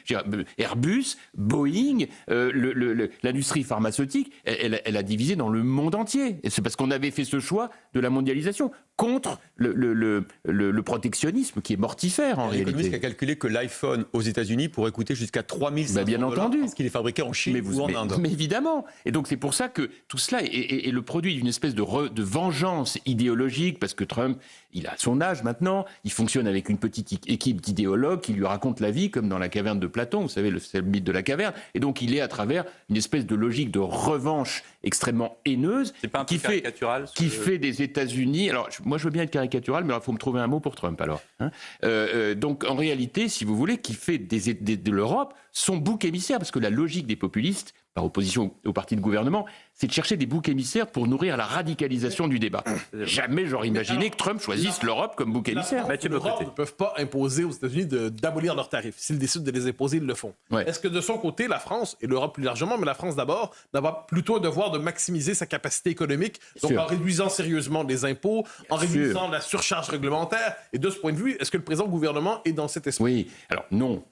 Airbus, Boeing, l'industrie pharmaceutique, elle a divisé dans le monde entier. Et c'est parce qu'on avait fait ce choix de la mondialisation contre le protectionnisme qui est mortifère en réalité. L'économiste a calculé que l'iPhone aux États-Unis pourrait coûter jusqu'à 3500 bien $ entendu, parce qu'il est fabriqué en Chine ou en Inde. Mais évidemment. Et donc c'est pour ça que tout cela est le produit d'une espèce de vengeance idéologique, parce que Trump, il a son âge maintenant, il fonctionne avec une petite équipe d'idéologues qui lui racontent la vie comme dans la caverne de Platon, vous savez, c'est le mythe de la caverne, et donc il est à travers une espèce de logique de revanche extrêmement haineuse qui fait des États-Unis, alors moi je veux bien être caricatural, mais il faut me trouver un mot pour Trump alors. Donc en réalité, si vous voulez, qui fait de l'Europe son bouc émissaire, parce que la logique des populistes, par opposition au parti de gouvernement, c'est de chercher des boucs émissaires pour nourrir la radicalisation du débat. Jamais j'aurais imaginé que Trump choisisse l'Europe comme bouc émissaire. L'Europe ne peuvent pas imposer aux États-Unis d'abolir leurs tarifs. S'ils décident de les imposer, ils le font. Ouais. Est-ce que de son côté, la France, et l'Europe plus largement, mais la France d'abord, n'a pas plutôt un devoir de maximiser sa capacité économique, donc en réduisant sérieusement les impôts, en réduisant la surcharge réglementaire? Et de ce point de vue, est-ce que le présent gouvernement est dans cet esprit? Oui, alors non.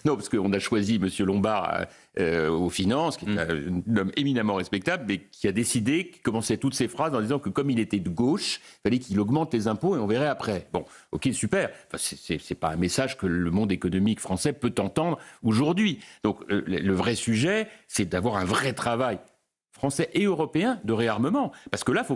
Non, parce qu'on a choisi M. Lombard aux finances, qui est un homme éminemment respectable, mais qui a décidé, qui commençait toutes ses phrases en disant que comme il était de gauche, il fallait qu'il augmente les impôts et on verrait après. Bon, ok, super. Enfin, c'est pas un message que le monde économique français peut entendre aujourd'hui. Donc le vrai sujet, c'est d'avoir un vrai travail français et européen de réarmement. Parce que là, il faut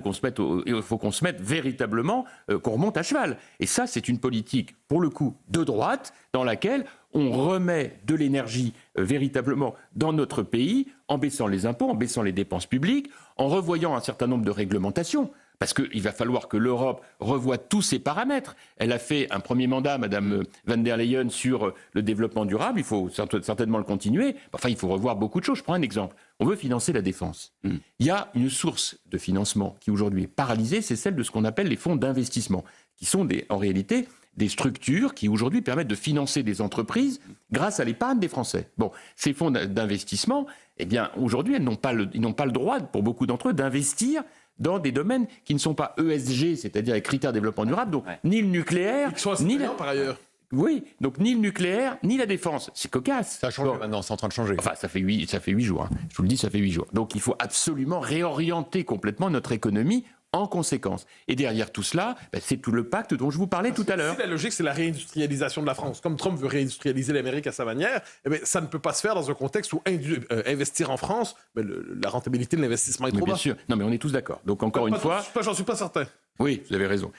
qu'on se mette véritablement, qu'on remonte à cheval. Et ça, c'est une politique, pour le coup, de droite, dans laquelle on remet de l'énergie véritablement dans notre pays, en baissant les impôts, en baissant les dépenses publiques, en revoyant un certain nombre de réglementations. Parce qu'il va falloir que l'Europe revoie tous ses paramètres. Elle a fait un premier mandat, Madame van der Leyen, sur le développement durable. Il faut certainement le continuer. Enfin, il faut revoir beaucoup de choses. Je prends un exemple. On veut financer la défense. Il y a une source de financement qui aujourd'hui est paralysée, c'est celle de ce qu'on appelle les fonds d'investissement, qui sont en réalité des structures qui aujourd'hui permettent de financer des entreprises grâce à l'épargne des Français. Bon, ces fonds d'investissement, eh bien, aujourd'hui, ils n'ont pas le droit, pour beaucoup d'entre eux, d'investir dans des domaines qui ne sont pas ESG, c'est-à-dire les critères de développement durable, donc ni le nucléaire, ni par ailleurs. Oui, donc ni le nucléaire, ni la défense. C'est cocasse. Ça a changé maintenant, c'est en train de changer. Enfin, ça fait 8 jours. Hein. Je vous le dis, ça fait 8 jours. Donc il faut absolument réorienter complètement notre économie en conséquence. Et derrière tout cela, c'est tout le pacte dont je vous parlais tout à l'heure. Si la logique, c'est la réindustrialisation de la France, comme Trump veut réindustrialiser l'Amérique à sa manière, eh bien, ça ne peut pas se faire dans un contexte où investir en France, la rentabilité de l'investissement est trop basse. Bien sûr. Non, mais on est tous d'accord. Donc encore une fois... J'en suis pas certain. Oui, vous avez raison.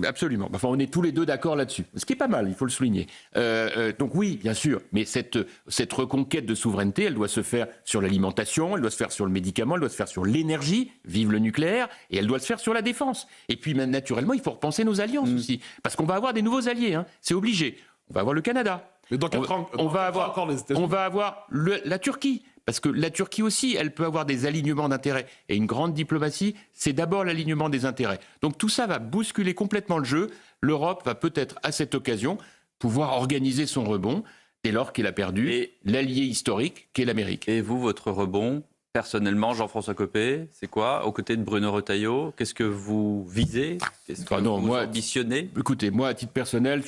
Absolument. Enfin, on est tous les deux d'accord là-dessus. Ce qui est pas mal, il faut le souligner. Donc oui, bien sûr. Mais cette reconquête de souveraineté, elle doit se faire sur l'alimentation, elle doit se faire sur le médicament, elle doit se faire sur l'énergie, vive le nucléaire, et elle doit se faire sur la défense. Et puis, naturellement, il faut repenser nos alliances aussi. Parce qu'on va avoir des nouveaux alliés. Hein. C'est obligé. On va avoir le Canada. Mais dans 4 ans, on va avoir la Turquie. Parce que la Turquie aussi, elle peut avoir des alignements d'intérêts. Et une grande diplomatie, c'est d'abord l'alignement des intérêts. Donc tout ça va bousculer complètement le jeu. L'Europe va peut-être, à cette occasion, pouvoir organiser son rebond, dès lors qu'elle a perdu l'allié historique qu'est l'Amérique. Et vous, votre rebond, personnellement, Jean-François Copé, c'est quoi? Aux côtés de Bruno Retailleau, qu'est-ce que vous visez? Qu'est-ce que vous ambitionnez? Écoutez, moi, à titre personnel,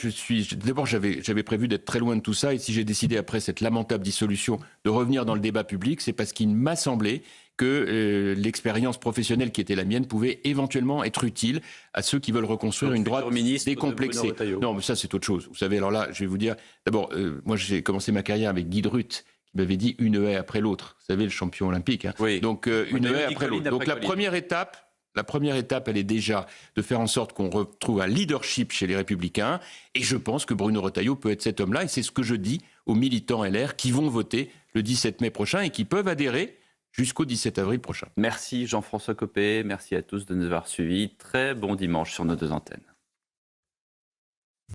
d'abord, j'avais prévu d'être très loin de tout ça. Et si j'ai décidé, après cette lamentable dissolution, de revenir dans le débat public, c'est parce qu'il m'a semblé que l'expérience professionnelle qui était la mienne pouvait éventuellement être utile à ceux qui veulent reconstruire une droite décomplexée. Non, mais ça, c'est autre chose. Vous savez, alors là, je vais vous dire, d'abord, moi, j'ai commencé ma carrière avec Guy Druth, qui m'avait dit une haie après l'autre. Vous savez, le champion olympique. Hein. Oui. Donc, une haie après l'autre. Donc, la première étape, elle est déjà de faire en sorte qu'on retrouve un leadership chez les Républicains. Et je pense que Bruno Retailleau peut être cet homme-là. Et c'est ce que je dis aux militants LR qui vont voter le 17 mai prochain et qui peuvent adhérer jusqu'au 17 avril prochain. Merci Jean-François Copé. Merci à tous de nous avoir suivis. Très bon dimanche sur nos 2 antennes.